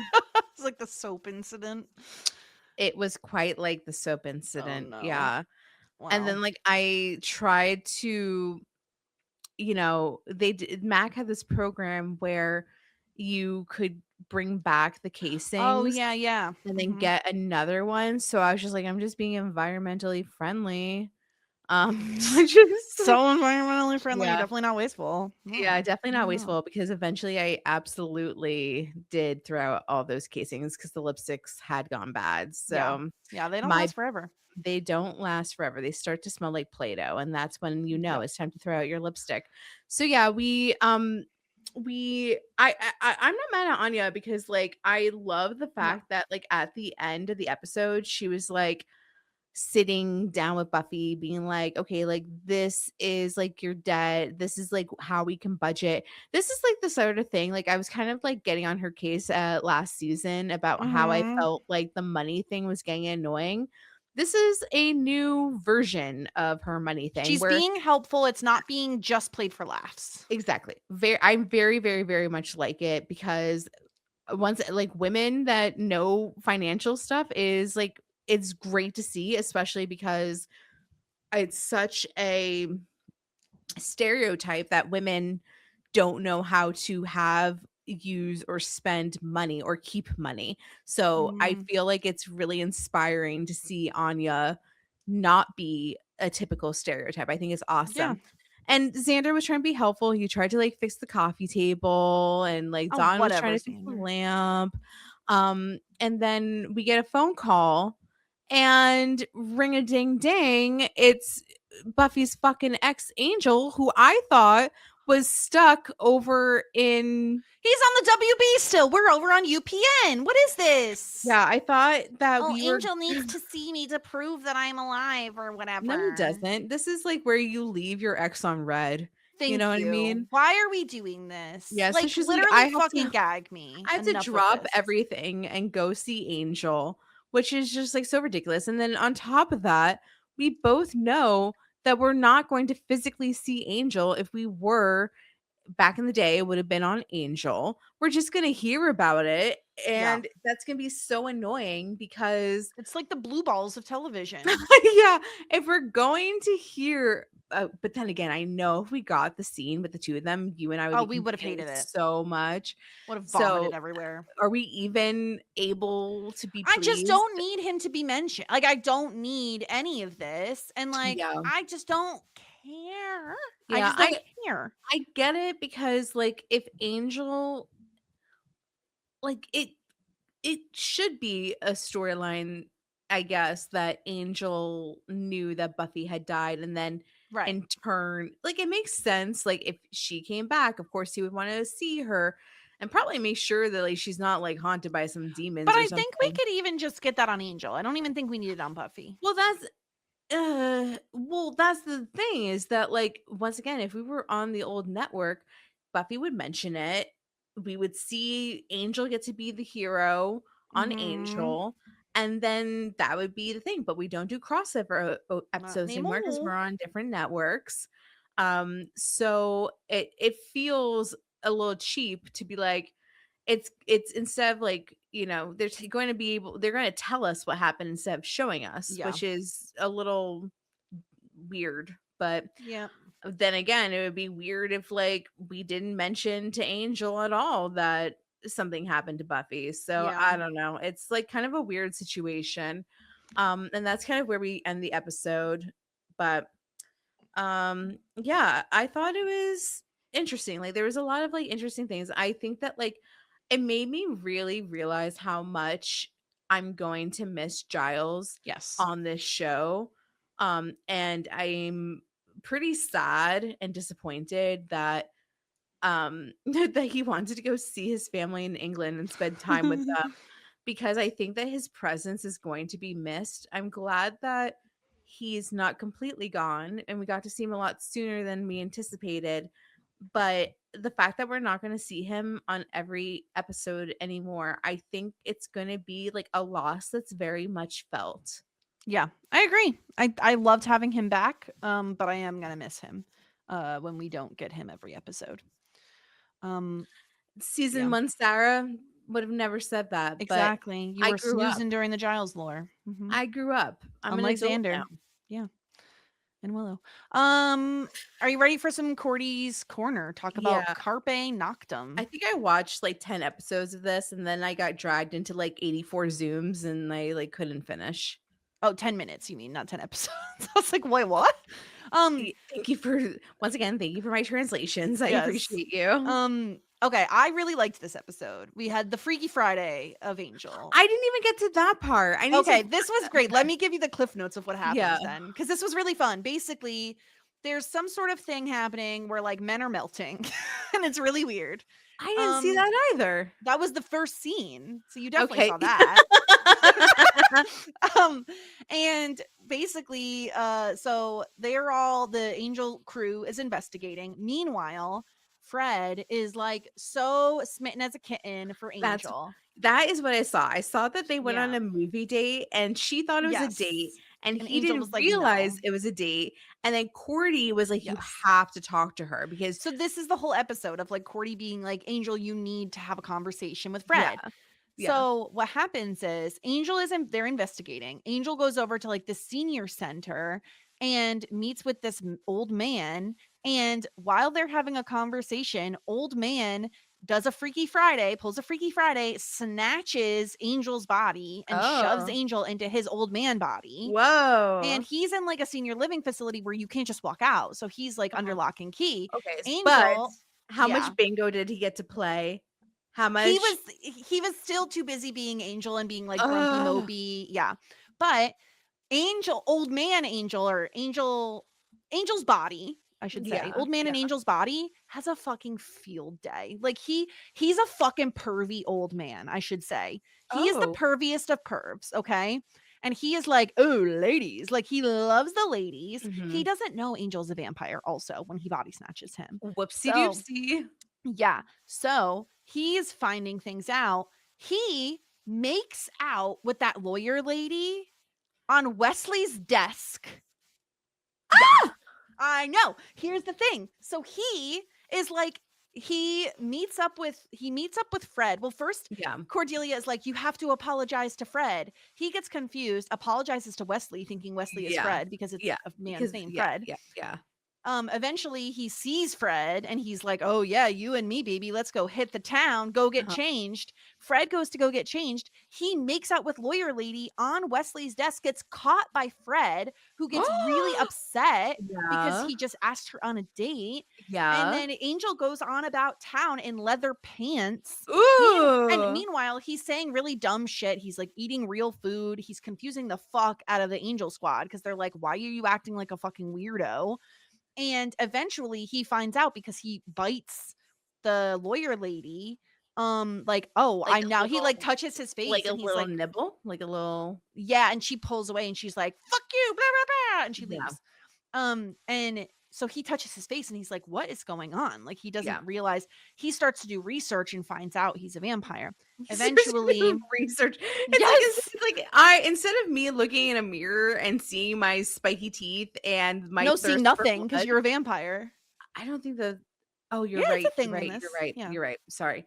C: It's like the soap incident.
D: It was quite like the soap
C: Oh
D: incident.
C: no.
D: Yeah. And
C: Wow.
D: then like I tried to, Mac had this program where you could bring back the
C: Oh
D: casings
C: yeah, yeah.
D: and then
C: Mhm.
D: get another one. So I was just like, I'm just being environmentally friendly. Just
C: So environmentally friendly,
D: yeah.
C: definitely not wasteful.
D: Yeah,
C: No.
D: definitely not
C: No.
D: wasteful because eventually I absolutely did throw out all those casings because the lipsticks had gone bad.
C: Yeah.
D: So
C: Yeah, they don't
D: my
C: last forever.
D: they don't last forever. They start to smell like Play-Doh, and that's when you know
C: Yep.
D: it's time to throw out your lipstick. So yeah, I'm not mad at Anya because like I love the
C: No.
D: fact that like at the end of the episode she was like sitting down with Buffy being like, "Okay, like this is like your debt. This is like how we can budget." This is like the sort of thing like I was kind of like getting on her case last season about how I
C: Mhm.
D: felt like the money thing was getting annoying. This is a new version of her money thing
C: She's
D: where
C: being helpful. It's not being just played for laughs.
D: exactly. I'm very very very much like it because once like women that know financial stuff is like it's great to see especially because it's such a stereotype that women don't know how to have, use, or spend money or keep money. So I
C: Mhm.
D: feel like it's really inspiring to see Anya not be a typical stereotype. I think it's
C: Yeah.
D: awesome. And Xander was trying to be helpful. He tried to like fix the coffee table and like
C: Oh,
D: Dawn was trying
C: whatever,
D: to fix the
C: Xander.
D: lamp. And then we get a phone call and ring a ding ding. It's Buffy's fucking ex Angel, who I thought was stuck over in.
C: He's on the WB still. We're over on UPN. What is this?
D: Yeah, I thought that
C: Oh,
D: we were.
C: Angel needs to see me to prove that I'm alive or
D: No, he
C: whatever.
D: doesn't. This is like where you leave your ex on red. You know
C: Thank
D: what I
C: you.
D: mean?
C: Why are we doing this?
D: Yeah, so
C: Like,
D: she's like,
C: literally fucking gag me.
D: I have to
C: Enough with
D: drop
C: this.
D: everything and go see Angel, which is just like so ridiculous. And then on top of that, we both know that we're not going to physically see Angel. If we were back in the day, it would have been on Angel. We're just going to hear about it.
C: Yeah.
D: And that's going to be so annoying because,
C: It's like the blue balls of television.
D: yeah, if we're going to hear, but then again, I know if we got the scene with the two of them, you and I would
C: Oh,
D: be
C: we would have
D: complaining
C: hated it.
D: so much.
C: Would have vomited
D: So
C: everywhere.
D: are we even able to be
C: I just
D: pleased?
C: don't need him to be mentioned. Like, I don't need any of this. And like,
D: Yeah.
C: I just don't care. I
D: Yeah,
C: just don't care.
D: I get it because like if Angel like it should be a storyline, I guess, that Angel knew that Buffy had died and then
C: Right.
D: in turn, like it makes sense. Like if she came back, of course he would want to see her and probably make sure that like she's not like haunted by some demons
C: But
D: or
C: I think we
D: something.
C: could even just get that on Angel. I don't even think we need it on Buffy.
D: Well, that's the thing is that like once again, if we were on the old network, Buffy would mention it. We would see Angel get to be the hero on
C: Mhm.
D: Angel, and then that would be the thing. But we don't do crossover
C: Not
D: episodes anymore because we're
C: anymore.
D: on different networks. So it feels a little cheap to be like, it's instead of like going to be able they're going to tell us what happened instead of showing us,
C: Yeah.
D: which is a little weird. But
C: Yeah.
D: then again, it would be weird if like we didn't mention to Angel at all that something happened to Buffy. So
C: Yeah.
D: I don't know, it's like kind of a weird situation. And that's kind of where we end the episode. But yeah, I thought it was interesting. Like there was a lot of like interesting things. I think that like it made me really realize how much I'm going to miss Giles
C: Yes.
D: on this show. And I'm pretty sad and disappointed that that he wanted to go see his family in England and spend time with them because I think that his presence is going to be missed. I'm glad that he's not completely gone and we got to see him a lot sooner than we anticipated. But the fact that we're not going to see him on every episode anymore, I think it's going to be like a loss that's very much felt.
C: Yeah, I agree. I loved having him back, but I am gonna miss him when we don't get him every episode.
D: Season
C: Yeah,
D: 1 Sarah would have never said that, but
C: exactly. You
D: I
C: were
D: grew up.
C: snoozing during the Giles lore. Mhm.
D: I grew up. I'm an
C: Unlike
D: adult
C: Xander.
D: now.
C: Yeah, and Willow. Are you ready for some Cordy's Corner? Talk about
D: Yeah.
C: Carpe
D: I
C: Noctem.
D: think I watched like 10 episodes of this and then I got dragged into like 84 Zooms and I like couldn't finish.
C: Oh, 10 minutes, you mean, not 10 episodes. I was like, wait, what? Um,
D: Thank you for once again, thank you for my translations. I
C: yes.
D: appreciate you.
C: Okay, I really liked this episode. We had the Freaky Friday of Angel.
D: I didn't even get to that part. I need
C: Okay,
D: to
C: this was great. Let me give you the cliff notes of what happens
D: Yeah.
C: then, because this was really fun. Basically, there's some sort of thing happening where like men are melting, and it's really weird.
D: I didn't see that either.
C: That was the first scene, so you definitely
D: Okay.
C: saw that. And basically, so the Angel crew is investigating. Meanwhile, Fred is like so smitten as a kitten for Angel.
D: That is what I saw. I saw that they went on
C: Yeah.
D: a movie date and she thought it was
C: Yes.
D: a date and
C: And
D: he
C: Angel
D: didn't
C: was like,
D: realize
C: "No."
D: it was a date. And then Cordy was like, you
C: Yes.
D: have to talk to her because
C: So this is the whole episode of like Cordy being like, Angel, you need to have a conversation with Fred.
D: Yeah.
C: So what happens is they're investigating. Angel goes over to like the senior center and meets with this old man. And while they're having a conversation, old man pulls a Freaky Friday, snatches Angel's body and shoves
D: Oh.
C: Angel into his old man body.
D: Whoa.
C: And he's in like a senior living facility where you can't just walk out. So he's like under lock and key.
D: Okay. But
C: Angel,
D: how
C: yeah.
D: much bingo did he get to play? How much?
C: He was still too busy being Angel and being like grumpy mopey. Yeah. But old man Angel, or Angel's body, I should say.
D: Yeah,
C: Old man and Angel's body has a fucking field day. Like he's a fucking pervy old man, I should say. He is the
D: Oh.
C: perviest of pervs, okay? And he is like, oh, ladies. Like he loves the ladies.
D: Mhm.
C: He doesn't know Angel's a vampire also when he body snatches him.
D: Whoopsie
C: So-
D: doopsie.
C: Yeah. So he's finding things out. He makes out with that lawyer lady on Wesley's desk. Yeah, I know. Here's the thing. So he is like, he meets up with Fred. Well, first,
D: Yeah.
C: Cordelia is like, you have to apologize to Fred. He gets confused, apologizes to Wesley, thinking Wesley is
D: Yeah.
C: Fred because it's
D: Yeah.
C: a man's name, Fred.
D: Yeah.
C: Eventually he sees Fred and he's like, oh yeah, you and me, baby, let's go hit the town, go get changed. Fred goes to go get changed. He makes out with lawyer lady on Wesley's desk, gets caught by Fred, who gets really upset because
D: Yeah.
C: he just asked her on a date. And
D: Yeah.
C: then Angel goes on about town in leather pants. And
D: Ooh.
C: meanwhile, he's saying really dumb shit. He's like eating real food. He's confusing the fuck out of the Angel squad because they're like, why are you acting like a fucking weirdo? And eventually he finds out because he bites the lawyer lady. Like, oh,
D: Like
C: I
D: a
C: now he like
D: little
C: touches his face
D: like a
C: and he's
D: little
C: like,
D: nibble? Like a little
C: yeah, and she pulls away and she's like, fuck you, blah blah blah, and she
D: Yeah.
C: leaves. And so he touches his face and he's like, what is going on? Like, he doesn't
D: Yeah.
C: realize. He starts to do research and finds out he's a vampire.
D: He's doing
C: Eventually,
D: research.
C: yes,
D: It's like I instead of me looking in a mirror and seeing my spiky teeth and my
C: no,
D: thirst
C: see
D: for
C: nothing because
D: blood,
C: you're a vampire.
D: I don't think that. Oh, you're
C: Yeah, it's
D: right.
C: a thing
D: You're
C: in
D: right.
C: this.
D: You're right.
C: Yeah.
D: You're right. Sorry.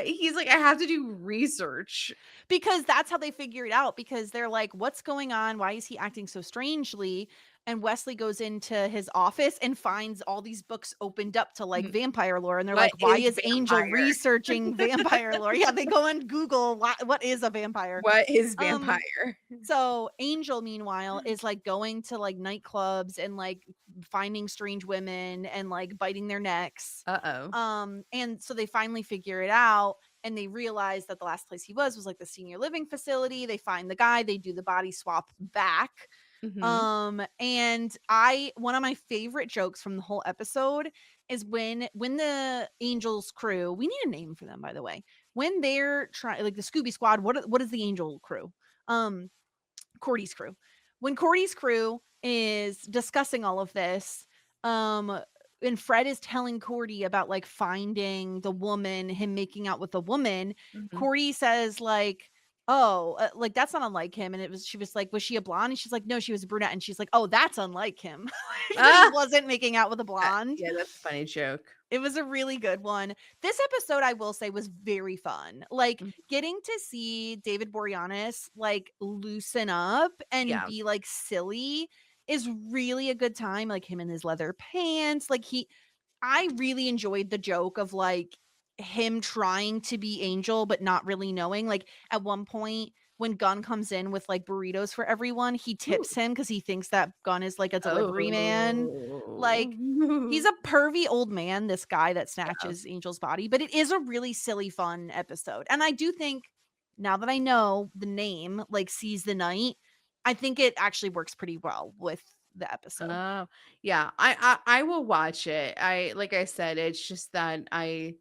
D: He's like, I have to do research.
C: Because that's how they figure it out, because they're like, what's going on? Why is he acting so strangely? And Wesley goes into his office and finds all these books opened up to like vampire lore. And they're
D: What
C: like, why
D: is
C: is Angel
D: vampire?
C: researching vampire lore? Yeah, they go and Google what is a vampire.
D: What is vampire?
C: So Angel, meanwhile, is like going to like nightclubs and like finding strange women and like biting their necks.
D: Uh-oh.
C: And so they finally figure it out and they realize that the last place he was like the senior living facility. They find the guy, they do the body swap back.
D: Mhm.
C: And one of my favorite jokes from the whole episode is when the Angels crew, we need a name for them, by the way, when they're trying, like the Scooby Squad, what is the Angel crew? Cordy's crew. When Cordy's crew is discussing all of this, and Fred is telling Cordy about like finding the woman, him making out with a woman,
D: Mhm.
C: Cordy says like, oh, like that's not unlike him. And she was like, was she a blonde? And she's like, no, she was a brunette. And she's like, oh, that's unlike him. He wasn't making out with a blonde.
D: Yeah, that's a funny joke.
C: It was a really good one. This episode, I will say, was very fun. Like getting to see David Boreanaz like loosen up and be like silly is really a good time. Like him in his leather pants. Like I really enjoyed the joke of like him trying to be Angel, but not really knowing. Like at one point, when Gunn comes in with like burritos for everyone, he tips him because he thinks that Gunn is like a delivery man. Like he's a pervy old man, this guy that snatches Angel's body, but it is a really silly, fun episode. And I do think now that I know the name, like Seize the Night, I think it actually works pretty well with the episode.
D: Oh, yeah. I will watch it. Like I said, it's just that I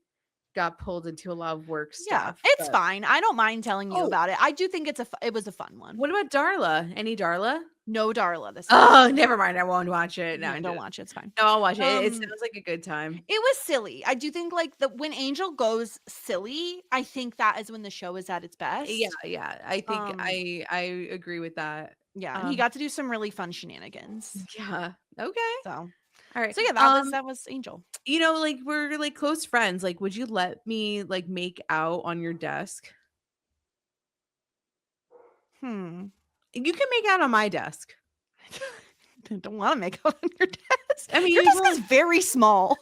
D: got pulled into a lot of work stuff.
C: Yeah, it's fine. I don't mind telling you about it. I do think it was a fun one.
D: What about Darla? Any Darla?
C: No Darla this
D: Oh,
C: time.
D: never mind. I won't watch it. No,
C: don't watch it. It's fine.
D: No, I'll watch it. It sounds like a good time.
C: It was silly. I do think like when Angel goes silly, I think that is when the show is at its best.
D: Yeah. I think I agree with that.
C: Yeah, and he got to do some really fun shenanigans.
D: Yeah. Okay.
C: So,
D: all right.
C: So yeah, that was Angel.
D: You know, like we're like close friends. Like, would you let me like make out on your desk? You can make out on my desk.
C: I don't want to make out on your desk.
D: I mean,
C: your desk is very small.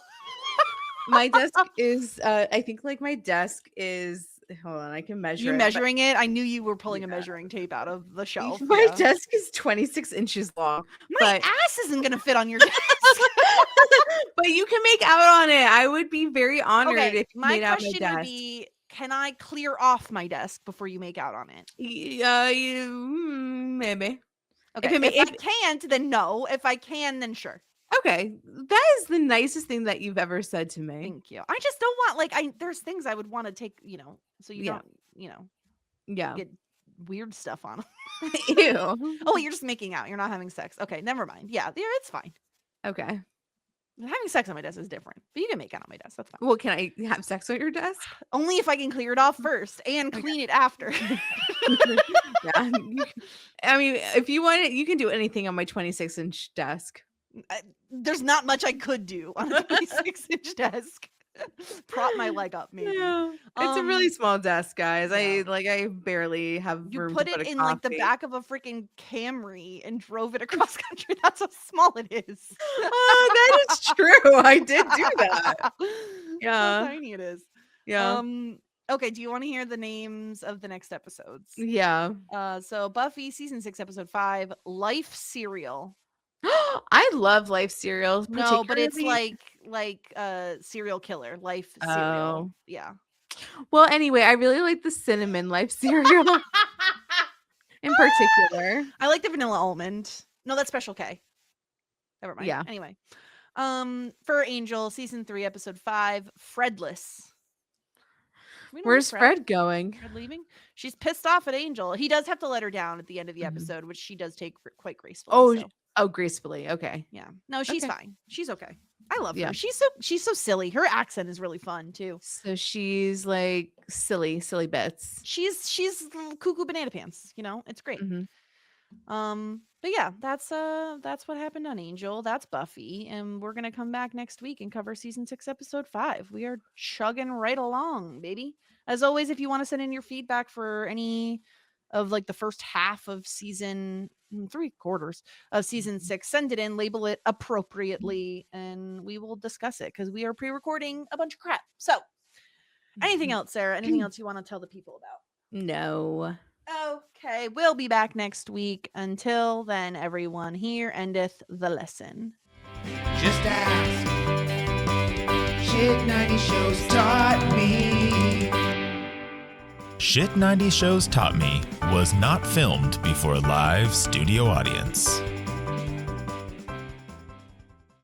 D: My desk is I think like my desk is, hold on, I can measure.
C: You measuring it? I knew you were pulling a measuring tape out of the shelf.
D: My desk is 26 inches long.
C: My ass isn't gonna fit on your desk.
D: But you can make out on it. I would be very honored if you
C: my
D: made out
C: question
D: my
C: would
D: desk.
C: be, can I clear off my desk before you make out on it?
D: Maybe.
C: Okay. If I can't, then no. If I can, then sure.
D: Okay. That is the nicest thing that you've ever said to me.
C: Thank you. I just don't want there's things I would want to take, so you don't, get weird stuff on them.
D: Ew.
C: Oh, you're just making out. You're not having sex. Okay, never mind. Yeah, it's fine.
D: Okay.
C: Having sex on my desk is different, but you can make out on my desk. That's fine.
D: Well, can I have sex on your desk?
C: Only if I can clear it off first and clean it after.
D: Yeah. I mean, if you want it, you can do anything on my 26-inch desk.
C: There's not much I could do on a 26-inch desk. Prop my leg up, maybe.
D: Yeah. It's a really small desk, guys.
C: yeah.
D: I barely have
C: You
D: room
C: put
D: to put
C: it
D: a
C: in
D: coffee.
C: like the back of a freaking Camry and drove it across country. That's how small it is.
D: Oh, that is true. I did do that.
C: That's
D: Yeah.
C: how tiny it is.
D: Yeah.
C: Okay, do you want to hear the names of the next episodes?
D: Yeah.
C: So Buffy season 6 episode 5, Life Serial.
D: I love life cereals.
C: No, but it's
D: particularly-
C: like serial killer, Life
D: Oh.
C: Serial. Yeah.
D: Well, anyway, I really like the cinnamon life cereal in particular.
C: I like the vanilla almond. No, that's Special K. Never mind.
D: Yeah.
C: Anyway. For Angel, season 3, episode 5, Fredless. We know
D: Where's Fred going?
C: Fred leaving? She's pissed off at Angel. He does have to let her down at the end of the
D: Mhm.
C: episode, which she does take quite gracefully.
D: Oh,
C: so,
D: gracefully. Okay.
C: yeah. No, she's
D: Okay.
C: fine. She's okay. I love
D: Yeah.
C: her. She's so silly. Her accent is really fun too.
D: So she's like silly bits.
C: She's little cuckoo banana pants. You know, it's great.
D: Mhm.
C: But yeah, that's what happened on Angel. That's Buffy, and we're gonna come back next week and cover season 6, episode 5. We are chugging right along, baby. As always, if you want to send in your feedback for any of like the first half of season 3/4 of season 6, send it in, label it appropriately, and we will discuss it because we are pre-recording a bunch of crap. So, anything else, Sarah? Anything else you want to tell the people about?
D: No.
C: Okay, we'll be back next week. Until then, everyone, here endeth the lesson.
A: Just ask. Shit 90 shows taught me.
B: Shit 90 Shows Taught Me was not filmed before a live studio audience.